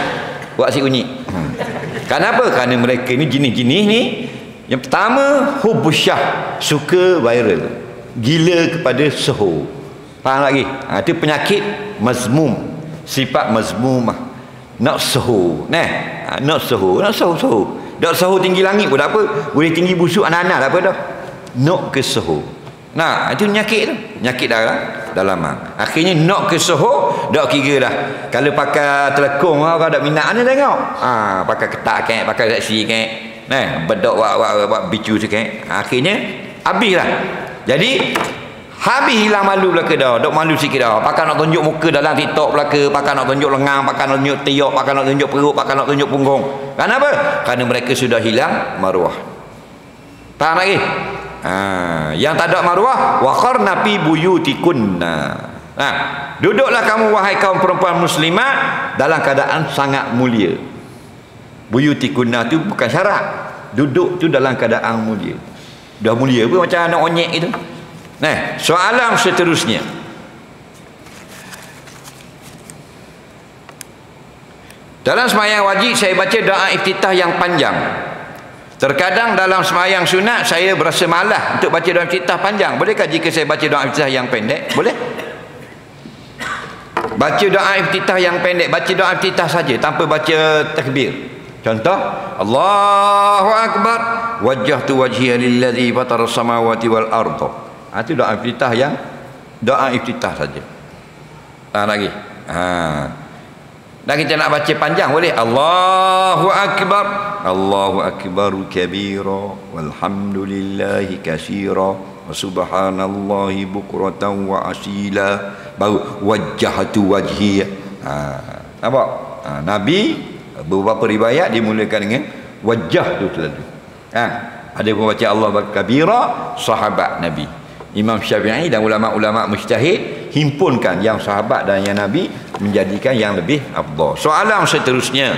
buat si kunyit. Kenapa? Kerana mereka ni jenis-jenis ni, yang pertama hubusyah, suka viral, gila kepada soho. Faham lagi? Itu penyakit mazmum, sifat mazmumah. Nak soho. Nak soho. Nak soho tinggi langit pun tak apa. Boleh tinggi busuk anak-anak tak apa dah. Nak ke soho. Itu penyakit tu. Penyakit darah dalaman. Akhirnya nak ke soho, dak kira dah. Kalau pakai telekong orang dak minat ni tengok. Pakai ketak kek, pakai saksi kek. Bedok buat bicu sikit. Akhirnya habislah. Jadi habis hilang malu belaka dah. Dok malu sikit dah. Pakai nak tunjuk muka dalam TikTok belaka, pakai nak tunjuk lengan, pakai nak tunjuk tiok, pakai nak tunjuk perut, pakai nak tunjuk punggung. Kenapa? Kerana mereka sudah hilang maruah. Faham lagi? Yang tak ada maruah, waqarna fi buyutikunna. Duduklah kamu wahai kaum perempuan muslimat dalam keadaan sangat mulia. Buyutikunna tu bukan syarat. Duduk tu dalam keadaan mulia. Dah mulia pun macam anak onyek itu. Soalan seterusnya. Dalam sembahyang wajib saya baca doa iftitah yang panjang. Terkadang dalam sembahyang sunat saya berasa malas untuk baca doa iftitah panjang. Bolehkah jika saya baca doa iftitah yang pendek? Boleh. Baca doa iftitah yang pendek, baca doa iftitah saja tanpa baca takbir. Contoh, Allahu Akbar, wajjahtu wajhiya lillazi fatara samawati wal ardh. Itu doa iftitah saja. Lagi. Dan kita nak baca panjang boleh. Allahu Akbar, Allahu Akbaru kabira, walhamdulillahi katsira, wa subhanallahi bukratan wa asila. Baru wajjahtu wajhiya. Nampak? Nabi beberapa riwayat dimulakan dengan wajah tu selalu. Ada pun baca Allah kabira, sahabat Nabi. Imam Syafi'i dan ulama-ulama mujtahid himpunkan yang sahabat dan yang Nabi menjadikan yang lebih afdal. Soalan seterusnya.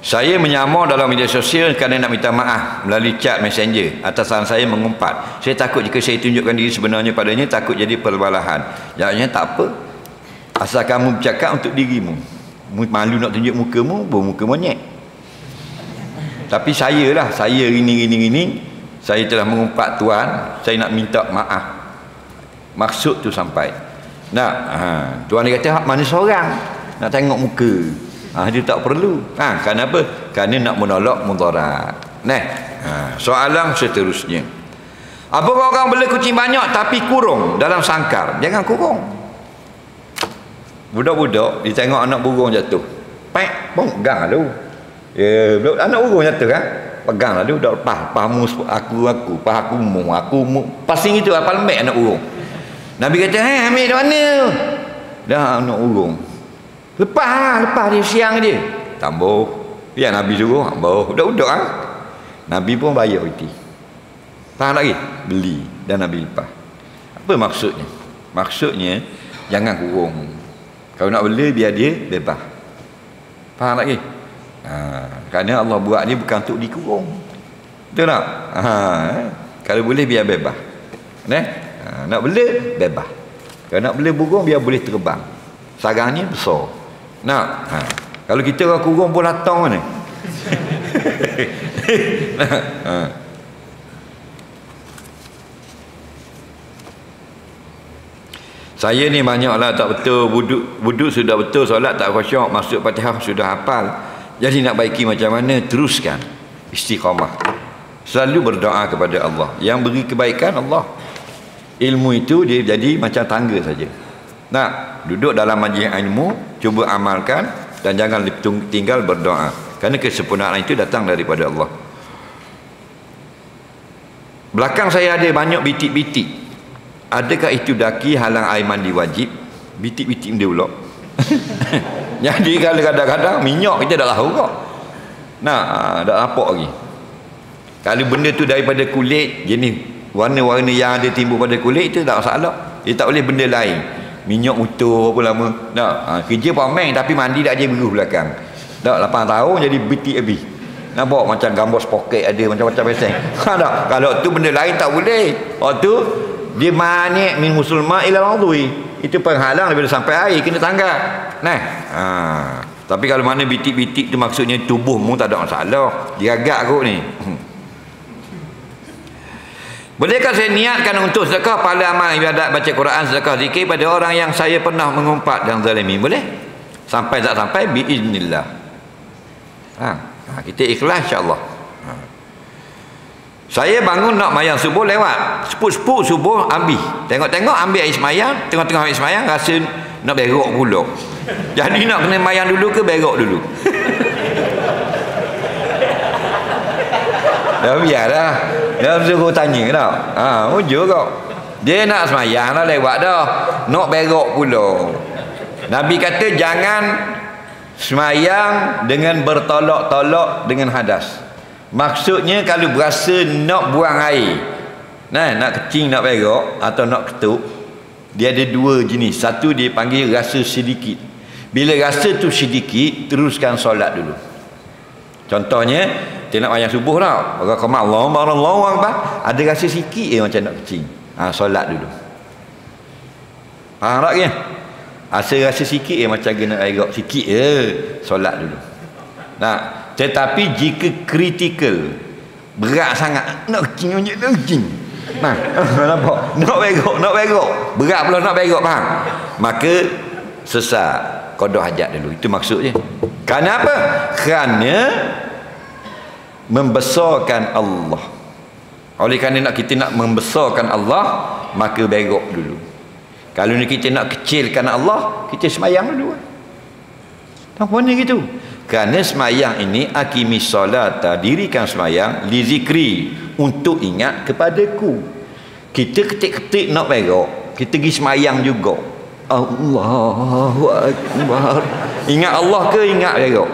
Saya menyamar dalam media sosial kerana nak minta maaf melalui chat messenger atas salah saya mengumpat. Saya takut jika saya tunjukkan diri sebenarnya padanya takut jadi perbalahan. Jawabnya tak apa. Asal kamu bercakap untuk dirimu. Malu nak tunjuk mukamu, bermuka monyet. Tapi saya ini saya telah mengumpat Tuhan, saya nak minta maaf. Maksud tu sampai. Tuhan dia kata mana seorang nak tengok muka. Dia tak perlu. Kerana apa? Kerana nak menolak mudarat. Soalan seterusnya. Apakah orang bela kucing banyak tapi kurung dalam sangkar? Jangan kurung. Budak-budak dia tengok anak burung jatuh, pegang lalu. Anak burung jatuh kan, pegang lalu dah pahamu aku mu pasing itu apa lembek anak burung. Nabi kata ambil dari mana dah anak burung, lepas dia siang dia tambah ya Nabi suruh tambah budak-budak Nabi pun bayar itu. Faham lagi? Beli dan Nabi lepas. Apa maksudnya? Maksudnya jangan kurung. Kalau nak bela biar dia bebas. Faham lagi? Kerana Allah buat ni bukan untuk dikurung. Betul tak? Kalau boleh biar bebas. Nak bela bebas. Kalau nak bela burung biar boleh terbang. Sarangnya besar. Kalau kita orang kurung pun latang mana? Saya ni banyaklah tak betul, wuduk sudah betul, solat tak khusyuk, maksud Fatihah sudah hafal. Jadi nak baiki macam mana? Teruskan istiqamah. Selalu berdoa kepada Allah. Yang beri kebaikan Allah. Ilmu itu dia jadi macam tangga saja. Duduk dalam majlis ilmu, cuba amalkan dan jangan tinggal berdoa. Kerana kesempurnaan itu datang daripada Allah. Belakang saya ada banyak bitik-bitik. Adakah itu daki halang air mandi wajib? Bitik-bitik dia pula. Jadi kalau kadang-kadang minyak kita dah tahu kok. Tak nampak lagi. Kalau benda tu daripada kulit, jenis warna-warna yang ada timbul pada kulit itu tak masalah. Dia tak boleh benda lain. Minyak motor apa lama. Kerja pamen tapi mandi tak je beruh belakang. 8 tahun jadi bitik habis. Nampak macam gambar poket ada macam-macam peseng. Kalau tu benda lain tak boleh. Waktu dia manik min musulma ila ladui, itu penghalang daripada sampai air kena tangga. Tapi kalau mana bitik-bitik tu maksudnya tubuhmu tak ada masalah, diragak kot ni. Bolehkah saya niatkan untuk sedekah pahala amal ibadat baca Quran, sedekah zikir pada orang yang saya pernah mengumpat dan zalimi? Boleh? Sampai tak sampai biiznillah. Kita ikhlas insya-Allah. Saya bangun nak mayang subuh lewat. Sepuk-sepuk subuh ambil. Tengok-tengok ambil air semayang. Tengok-tengok air semayang rasa nak berok pula. Jadi nak kena mayang dulu ke berok dulu? Dah biarlah. Dah suruh tanya tak? Ujur kau. Dia nak semayang dah lewat dah. Nak berok pula. Nabi kata jangan semayang dengan bertolak-tolak dengan hadas. Maksudnya kalau berasa nak buang air, Nah, nak kecing, nak berak atau nak ketuk, dia ada dua jenis. Satu dia panggil rasa sedikit. Bila rasa tu sedikit, teruskan solat dulu. Contohnya, kita nak mayang subuh tau. Orang khamat Allahu Akbar, ada rasa sikit macam nak kecing. Solat dulu. Faham tak ke? Rasa sikit macam kena berak sikit solat dulu. Nah, tetapi jika kritikal, berat sangat, nak kecing, nah, nampak? Nak berak, berat pula nak berak, faham? Maka sesak, qada hajat dulu. Itu maksudnya. Kenapa? Kerana membesarkan Allah. Oleh kerana kita nak membesarkan Allah, maka berak dulu. Kalau kita nak kecilkan Allah, kita semayang dulu. Apa ni gitu? Kerana semayang ini akimis solata, dirikan semayang li zikri, untuk ingat kepadaku. Kita ketik-ketik nak berak, kita pergi semayang juga. Allahu Akbar. Ingat Allah ke ingat berak?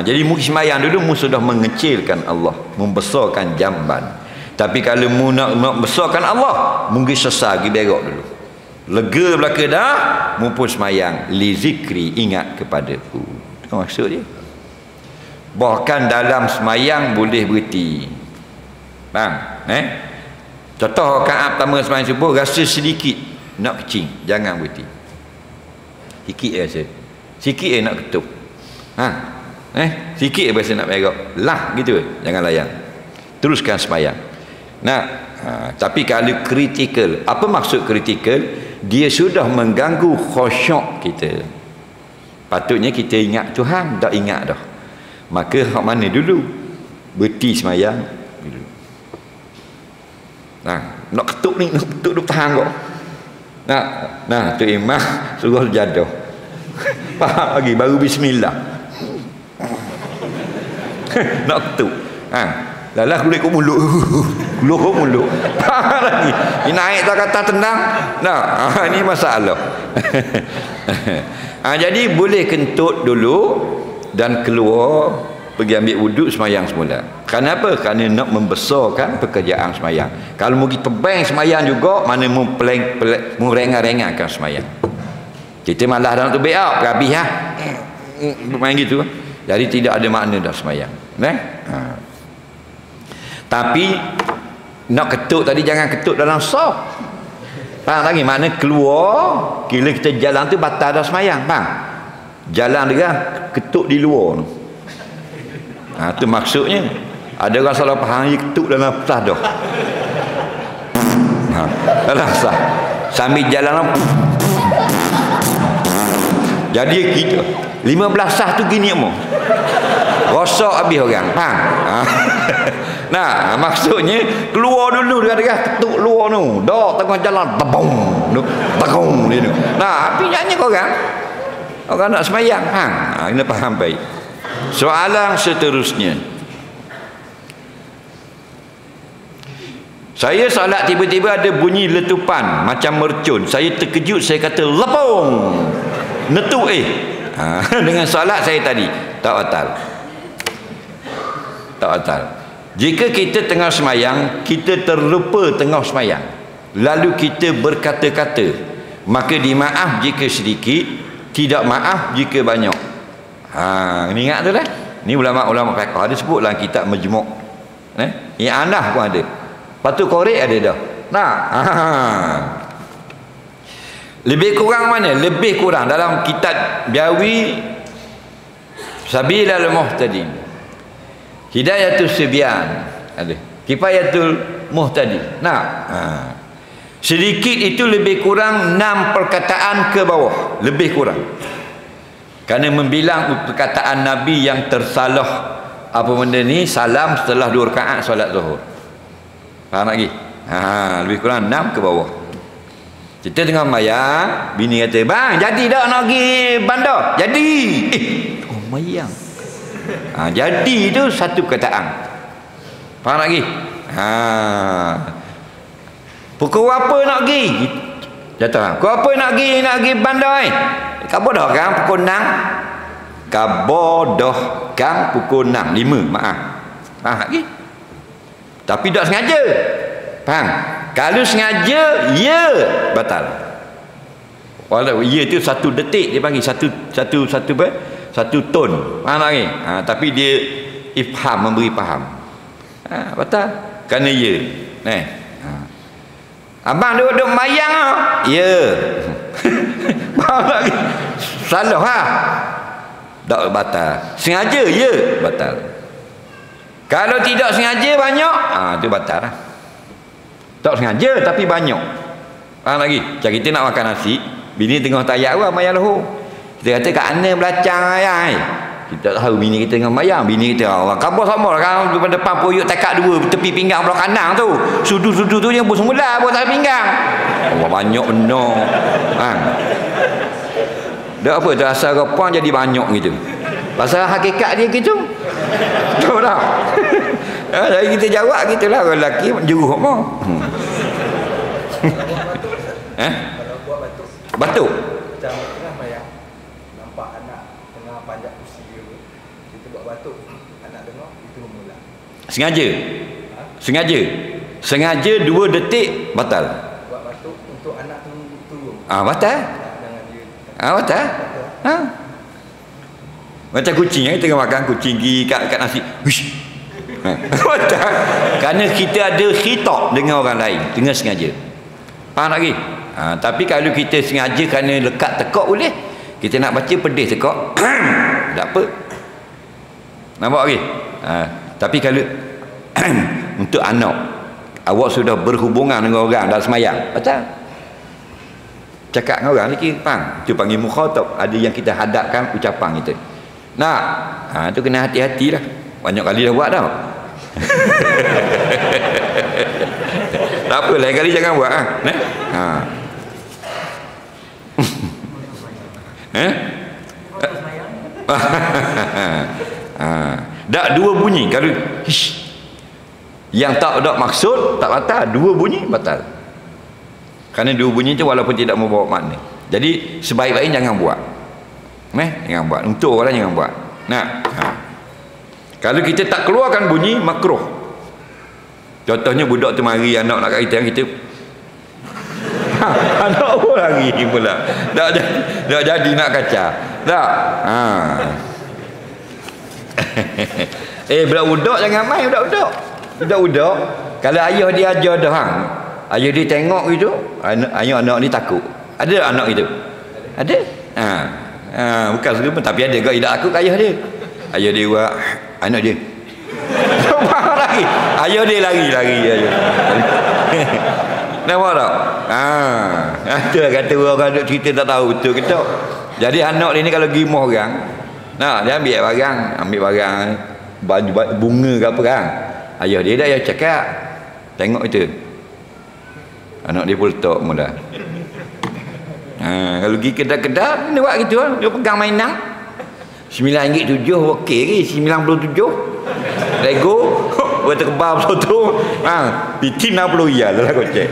Jadi mu semayang dulu, mu sudah mengecilkan Allah, membesarkan jamban. Tapi kalau mu nak besarkan Allah, mu pergi sesar, pergi berak dulu. Lega belaka dah, mu pun semayang li zikri, ingat kepadaku. Itu maksud dia. Bahkan dalam semayang boleh berhenti. Faham? Contoh rakaat pertama semayang subuh, rasa sedikit nak kecing, jangan berhenti. Sikit rasa. Sikit nak ketuk. Sikit rasa nak berak. Lah gitu, jangan layan. Teruskan semayang. Tapi kalau kritikal, apa maksud kritikal? Dia sudah mengganggu khusyuk kita. Patutnya kita ingat Tuhan, tak ingat dah. Maka hak mana dulu? Berhenti semayang dulu. Nak ketuk ni, nak ketuk duk tahan kau. Tu imam suruh jadah. Faham lagi, baru bismillah. Nak ketuk. Lalah kulit kau mulut. Kulit kau mulut. Faham lagi. Ini naik tak kata tenang. Ini masalah. Jadi boleh kentut dulu dan keluar, pergi ambil wuduk, semayang semula. Kenapa? Kerana nak membesarkan pekerjaan semayang. Kalau mau kita bang semayang juga, mana merengah-rengahkan semayang. Kita malah dalam tu beak, habis main gitu. Jadi tidak ada makna dah semayang. Tapi nak ketuk tadi, jangan ketuk dalam saf. Faham lagi? Mana keluar, kira kita jalan tu batal dah semayang. Faham? Jalan dia ketuk di luar tu. Tu maksudnya. Ada orang salah faham, dia ketuk dalam sah dah. Dalam sah. Sambil jalan jadi kita 15 sah tu gini mo. Rosak habis orang. Faham? Maksudnya keluar dulu dia ketuk luar tu. Dak tengah jalan tabung. Tagong dia tu. Tapi nyanyi kau orang nak semayang. Kena faham baik. Soalan seterusnya. Saya solat, tiba-tiba ada bunyi letupan macam mercun. Saya terkejut, saya kata lepung. Netuk dengan solat saya tadi. Tak batal. Tak batal. Jika kita tengah semayang, kita terlupa tengah semayang, lalu kita berkata-kata, maka dimaaf jika sedikit, tidak maaf jika banyak. Ini ingat tu lah. Ni ulama-ulama fiqh ada sebut dalam kitab Majmu'. I'anah pun ada. Patut korek ada dah. Lebih kurang mana? Lebih kurang dalam kitab Biawi Sabilal Muhtadin, Hidayatul Sibyan ada, Kifayatul Muhtadi. Sedikit itu lebih kurang 6 perkataan ke bawah, lebih kurang. Kerana membilang perkataan Nabi yang tersalah apa benda ni, salam setelah 2 rakaat solat zuhur. Faham lagi? Lebih kurang 6 ke bawah. Kita tengah mayang, bini kata, "Bang, jadi dah nak pergi bandar?" "Jadi." Mayang. Jadi tu satu perkataan. Faham lagi? Pukul apa nak pergi? Jatuh. Pukul apa nak pergi bandar? Khabar dah kan pukul 6. Khabar dah kan pukul 6. 5, maaf. Faham lagi? Tapi tak sengaja. Faham? Kalau sengaja, ya batal. Walau ya itu 1 detik dia panggil satu ton. Faham tak ni? Tapi dia ifham, memberi faham. Batal. Kerana ya. Abang duduk mayang. Ya. Faham tak ni? Salah ha. Tak batal. Sengaja ya batal. Kalau tidak sengaja banyak, tu batal lah. Tak sengaja tapi banyak. Faham lagi? Macam kita nak makan nasi, bini tengah tayak apa mayang lohor. Kita kata kat ana belacang ayai. Kita tahu bini kita tengah mayang, bini kita orang khabar sama kan depan poyok tekak 2 tepi pinggang belah kanan tu. Sudu-sudu tu yang semula buat atas pinggang. Allah banyak benar. Kan? Tak apa terasa repang jadi banyak gitu. Pasal hakikat dia gitu. Tahu tak? Jadi kita jawab gitulah orang lelaki juruh apa? Kalau buat batuk. Batuk. Macam tengah mayang nampak anak tengah panjat kursi dia, kita buat batuk, anak dengar itu mula. Sengaja. Sengaja. Sengaja 2 detik batal. Buat batuk untuk anak turun. Batal. Jangan dia. Batal. Macam kucing tengah makan, kucing pergi kat nasi. Wish. Batal. Kerana kita ada khitab dengan orang lain dengan sengaja. Faham lagi? Tapi kalau kita sengaja kerana lekat tekak boleh. Kita nak baca pedih tekak. Tak apa. Nampak lagi? Tapi kalau untuk anak, awak sudah berhubungan dengan orang dalam semayang, batal. Cakap dengan orang ni, faham? Itu panggil mukhatab. Ada yang kita hadapkan ucapan kita. Tu kena hati-hatilah. Banyak kali dah buat tau. Tak apa, lain kali jangan buat dak 2 bunyi. Kalau yang tak ada maksud tak batal, 2 bunyi batal. Kerana 2 bunyi tu walaupun tidak membawa makna. Jadi sebaik-baik jangan buat. Jangan buat. Untuk orang jangan buat. Kalau kita tak keluarkan bunyi, makruh. Contohnya budak tu mari anak nak kat kita anak pun lari pula. Tak jadi nak kacau. Tak. Budak-budak jangan main budak-budak. Budak-budak kalau ayah dia ajar dah ayah dia tengok gitu, anak ni takut. Ada anak itu? Ada? Bukan semua tapi ada juga tidak takut ayah dia. Ayah dia buat anak dia. Faham lagi? Ayah dia lari ayah. Nampak tak? Itu lah kata orang duk cerita tak tahu betul ke tak. Jadi anak dia ni kalau gimoh orang, dia ambil barang baju bunga ke apa kan. Ayah dia dah cakap, tengok itu. Anak dia pun letak mula. Kalau pergi kedai-kedai dia buat gitu dia pegang mainan RM9.07 okey ke RM97 Lego berterkebab satu PT RM60 lah kocek.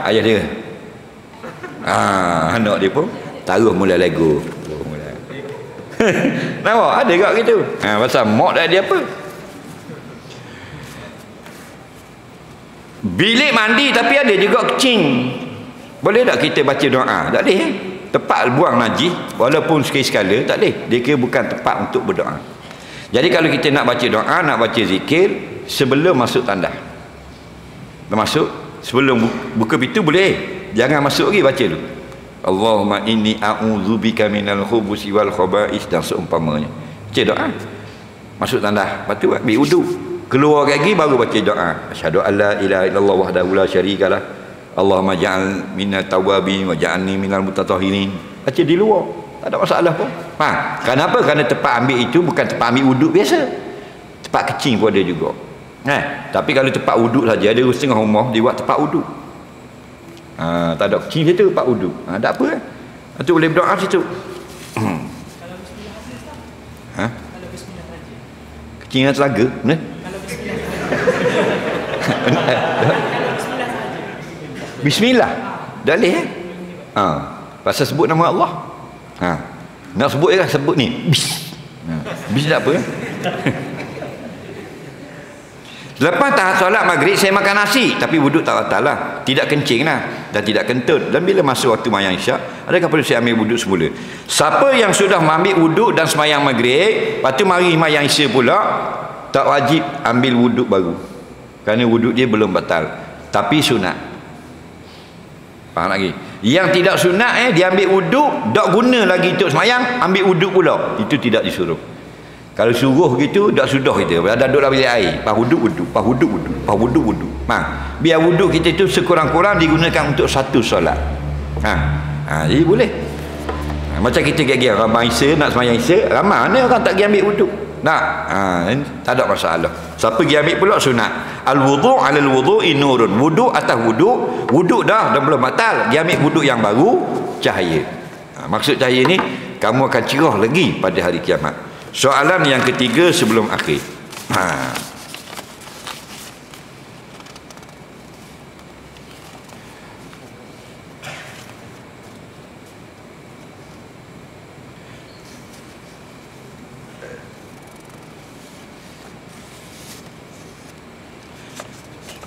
Ayah dia anak dia pun taruh mula Lego nampak ada kat gitu pasal mak dia apa bilik mandi tapi ada juga kecing. Boleh tak kita baca doa? Tak boleh. Tempat buang najis walaupun sekali-sekala tak boleh. Dia kira bukan tempat untuk berdoa. Jadi kalau kita nak baca doa, nak baca zikir sebelum masuk tandas. Termasuk sebelum buka pintu boleh. Jangan masuk lagi baca dulu. Allahumma inni a'udzubika minal khubusi wal khaba'is dan seumpamanya. Baca doa. Masuk tandas. Lepas tu ambil wudu. Keluar lagi baru baca doa. Asyhadu an la ilaha illallah wahdahu la syarikalah. Allahumma ja'al minat tawabin wa ja'alni minal mutatahhirin. Baca di luar tak ada masalah pun. Kenapa? Kerana tempat ambil itu bukan tempat ambil wuduk biasa, tempat kecing pun ada juga. Tapi kalau tempat wuduk saja ada setengah rumah dia buat tempat wuduk, tak ada kecing situ tempat wuduk, tak apa itu boleh berdoa situ. Kalau bismillah saja. Kalau bismillah saja. Kecing dengan telaga bismillah dah boleh pasal sebut nama Allah. Nak sebut je lah, sebut ni bis tak apa Lepas tahap solat maghrib saya makan nasi tapi wuduk tak batal lah, tidak kencing lah dan tidak kentut. Dan bila masuk waktu sembahyang isyak, adakah perlu saya ambil wuduk semula? Siapa yang sudah mengambil wuduk dan sembahyang maghrib, lepas tu mari sembahyang isyak pula, tak wajib ambil wuduk baru, kerana wuduk dia belum batal, tapi sunat. Faham lagi? Yang tidak sunat dia ambil wuduk, tak guna lagi untuk sembahyang, ambil wuduk pula, itu tidak disuruh. Kalau suruh gitu, tak sudah kita. Dah duduk dalam bilik air, pas wuduk wuduk, pas wuduk wuduk, pas wuduk wuduk. Biar wuduk kita itu sekurang-kurang digunakan untuk satu solat. Jadi boleh. Macam kita gigi orang Isya nak sembahyang Isya, ramai mana orang tak pergi ambil wuduk. Nak, tak ada masalah. Siapa pergi ambil pula sunat. Al-wudu' alal wudu'i nurun. Wuduk atas wuduk, wuduk dah dan belum batal. Pergi ambil wuduk yang baru, cahaya. Maksud cahaya ni, kamu akan cerah lagi pada hari kiamat. Soalan yang ketiga sebelum akhir.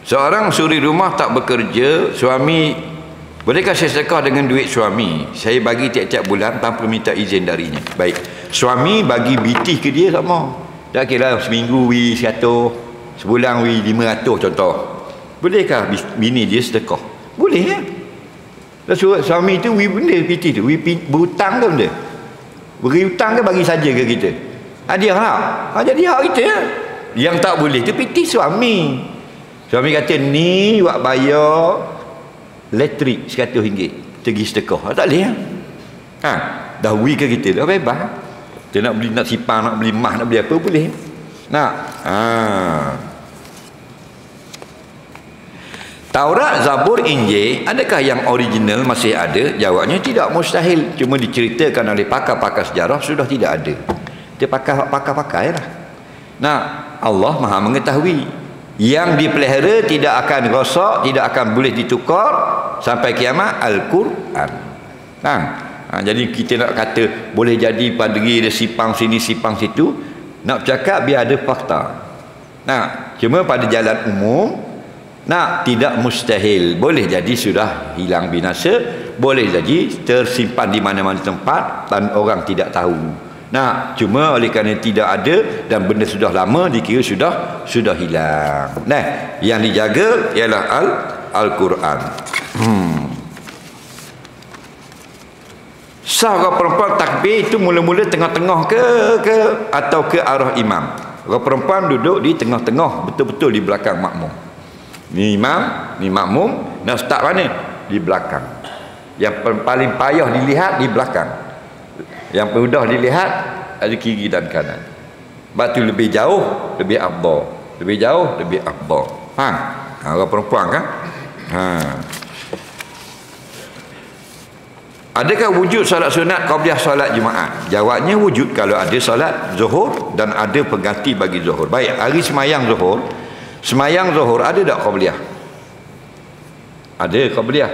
Seorang suri rumah tak bekerja, suami, bolehkah saya sedekah dengan duit suami? Saya bagi tiap-tiap bulan tanpa minta izin darinya. Baik, suami bagi bitih ke dia sama. Tak kira seminggu wi 100, sebulan wi 500 contoh. Bolehkah bini dia sedekah? Boleh ya. Dan suami tu wi benda bitih tu, wi berhutang ke benda? Beri hutang ke bagi saja ke kita? Dia hak. Jadi hak kita ya. Yang tak boleh tu pitih suami. Suami kata ni buat bayar elektrik RM100 pergi sedekah. Tak boleh ya. Dah wi ke kita dah bebas. Dia nak beli, nak sipang, nak beli mah, nak beli apa boleh. Nak. Taurat, Zabur, Injil, adakah yang original masih ada? Jawabnya tidak, mustahil. Cuma diceritakan oleh pakar-pakar sejarah sudah tidak ada. Dia pakar-pakar lah. Nah, Allah Maha mengetahui. Yang dipelihara tidak akan rosak, tidak akan boleh ditukar sampai kiamat, Al-Quran. Jadi kita nak kata boleh jadi padri dia sipang sini sipang situ, nak bercakap biar ada fakta. Cuma pada jalan umum, tidak mustahil. Boleh jadi sudah hilang binasa, boleh jadi tersimpan di mana-mana tempat dan orang tidak tahu. Cuma oleh kerana tidak ada dan benda sudah lama, dikira sudah hilang. Yang dijaga ialah Al-Quran. Sah orang perempuan takbir itu mula-mula tengah-tengah ke atau ke arah imam? Orang perempuan duduk di tengah-tengah, betul-betul di belakang makmum. Ni imam, ni makmum, nak start mana? Di belakang. Yang paling payah dilihat di belakang. Yang mudah dilihat ada kiri dan kanan. Sebab tu lebih jauh lebih afdal. Lebih jauh lebih afdal. Orang perempuan kan? Adakah wujud solat sunat qabliyah solat Jumaat? Jawabnya wujud kalau ada solat Zuhur dan ada pengganti bagi Zuhur. Baik, hari semayang Zuhur. Semayang Zuhur ada tak qabliyah? Ada qabliyah.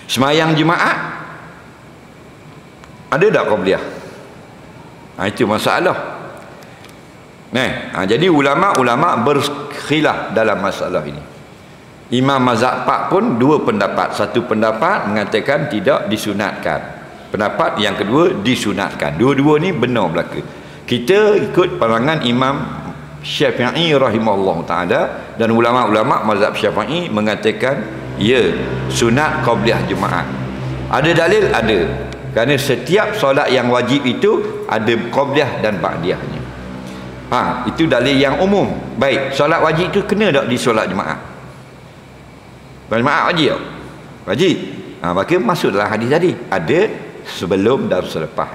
Semayang Jumaat ada tak qabliyah? Itu masalah. Jadi ulama-ulama berkhilaf dalam masalah ini. Imam mazhab 4 pun dua pendapat. Satu pendapat mengatakan tidak disunatkan. Pendapat yang kedua disunatkan. Dua-dua ni benar belaka. Kita ikut pandangan Imam Syafi'i rahimahullah ta'ala, dan ulama-ulama mazhab Syafi'i mengatakan ya, sunat qabliyah Jumaat. Ada dalil? Ada. Kerana setiap solat yang wajib itu ada qabliyah dan ba'diyahnya. Itu dalil yang umum. Baik, solat wajib itu kena tak di solat Jumaat? Jumaat wajib. Wajib. Maka masuk dalam hadis tadi. Ada sebelum dan selepas.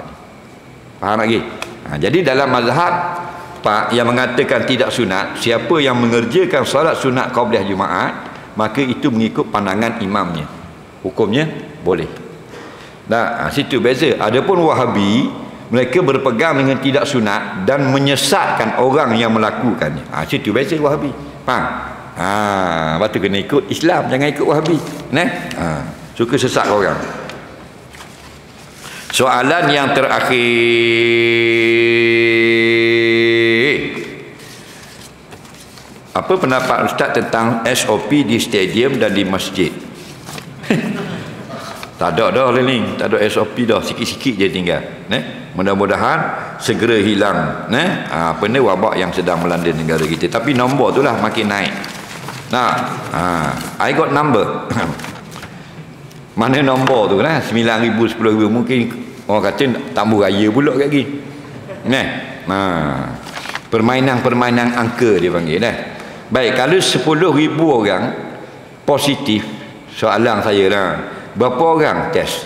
Faham lagi? Jadi dalam mazhab yang mengatakan tidak sunat, siapa yang mengerjakan solat sunat qabliyah Jumaat, maka itu mengikut pandangan imamnya. Hukumnya boleh. Situ beza. Adapun Wahabi, mereka berpegang dengan tidak sunat dan menyesatkan orang yang melakukannya. Situ beza Wahabi. Faham? Lepas tu kena ikut Islam, jangan ikut Wahabi. Suka sesat orang. Soalan yang terakhir, Apa pendapat Ustaz tentang SOP di stadium dan di masjid? Tak ada dah ni, tak ada SOP dah, sikit-sikit je tinggal. Mudah-mudahan segera hilang apa ni wabak yang sedang melanda negara kita. Tapi nombor tu lah makin naik. I got number. Mana nombor tu lah, 9,000, 10,000, mungkin orang kata tambah raya pula lagi. Permainan angka dia panggil dah. Baik, kalau 10,000 orang positif, soalan saya lah, berapa orang test?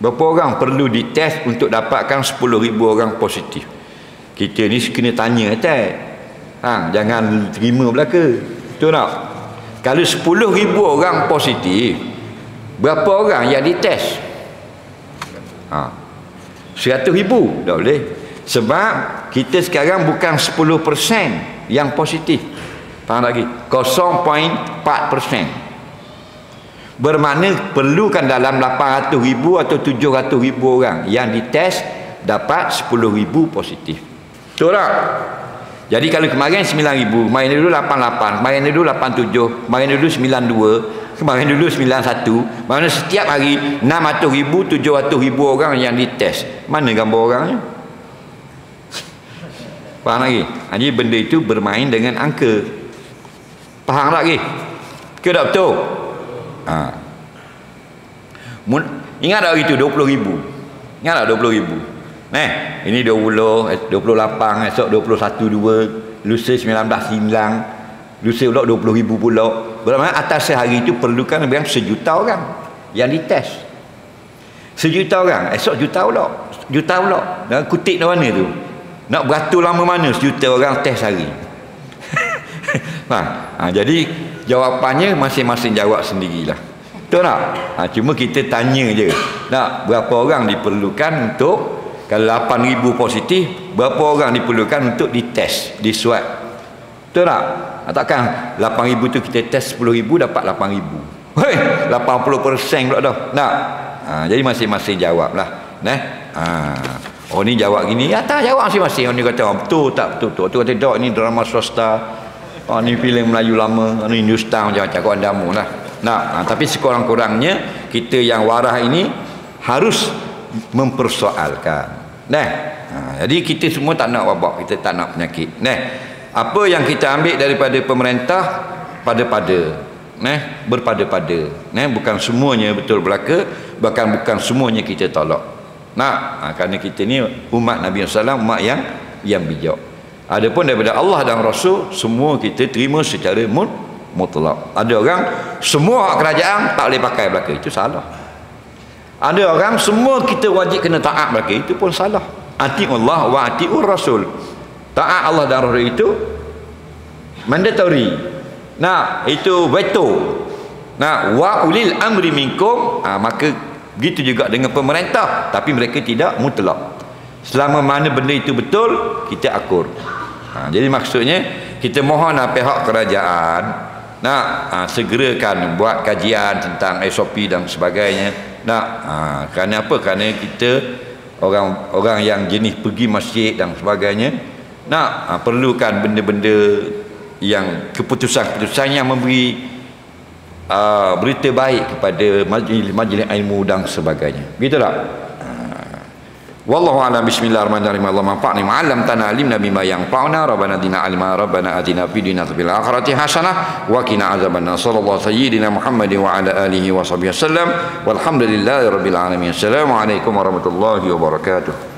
Berapa orang perlu dites untuk dapatkan 10,000 orang positif? Kita ni kena tanya jangan terima belaka. Betul tak? Kalau 10,000 orang positif, berapa orang yang dites? 100,000 dah boleh. Sebab kita sekarang bukan 10% yang positif. Faham lagi? 0.4%. Bermakna perlukan dalam 800,000 atau 700,000 orang yang dites dapat 10,000 positif. Betul tak? Jadi kalau kemarin 9,000, kemarin dulu 88, kemarin dulu 87, kemarin dulu 92, kemarin dulu 91, maknanya setiap hari 600,000, 700,000 orang yang dites. Mana gambar orangnya? Faham lagi? Jadi benda itu bermain dengan angka. Faham lagi? Ke tak betul? Ingat tak hari itu 20,000? Ingat tak 20,000? Ini 20, 28, esok 21, 2, lusa 19, 9, lusa pula 20,000 pula. Bermakna atas sehari itu perlukan lebih kurang 1,000,000 orang yang dites. 1,000,000 orang, esok juta pula. Juta pula. Dan kutip dari mana tu? Nak beratur lama mana 1,000,000 orang tes hari? Jadi jawapannya masing-masing jawab sendirilah. Betul tak? Cuma kita tanya je. Berapa orang diperlukan untuk, kalau 8,000 positif, berapa orang diperlukan untuk dites, diswab? Betul tak? Takkan 8,000 tu kita test 10,000 dapat 8,000. 80% pula dah. Jadi masing-masing jawab lah. Oh ni jawab gini, tak jawab masing-masing. Orang ni kata betul tak betul. Tu kata tak, ni drama swasta. Ni filem Melayu lama, ni Hindustan, macam-macam kau andamu lah. Tapi sekurang-kurangnya kita yang warah ini harus mempersoalkan. Jadi kita semua tak nak wabak, kita tak nak penyakit. Apa yang kita ambil daripada pemerintah, berpada-pada. Bukan semuanya betul belaka, bahkan bukan semuanya kita tolak. Kerana kita ni umat Nabi SAW, umat yang bijak. Adapun daripada Allah dan Rasul, semua kita terima secara mutlak. Ada orang semua hak kerajaan tak boleh pakai belaka, itu salah. Ada orang semua kita wajib kena taat belaka, itu pun salah. Ati'ullah wa ati'ur Rasul. Taat Allah dan Rasul itu mandatory. Itu veto. Wa ulil amri minkum, maka begitu juga dengan pemerintah, tapi mereka tidak mutlak. Selama mana benda itu betul, kita akur. Jadi maksudnya kita mohon pihak kerajaan segerakan buat kajian tentang SOP dan sebagainya. Kerana apa? Kerana kita orang yang jenis pergi masjid dan sebagainya, perlukan benda-benda yang keputusan-keputusan yang memberi berita baik kepada majlis ilmu dan sebagainya. Begitu tak? Wallahu a'lam. Bismillahirrahmanirrahim. Allahumma anfa'na ma 'allamtana, 'allimna bima yanfa'una, rabbana atina ilma, rabbana atina fid dunya fil akhirati hasanah wa qina azabannar. Sallallahu sayyidina Muhammadin wa ala alihi wa sahbihi wasallam. Walhamdulillahirabbil alamin. Assalamualaikum warahmatullahi wabarakatuh.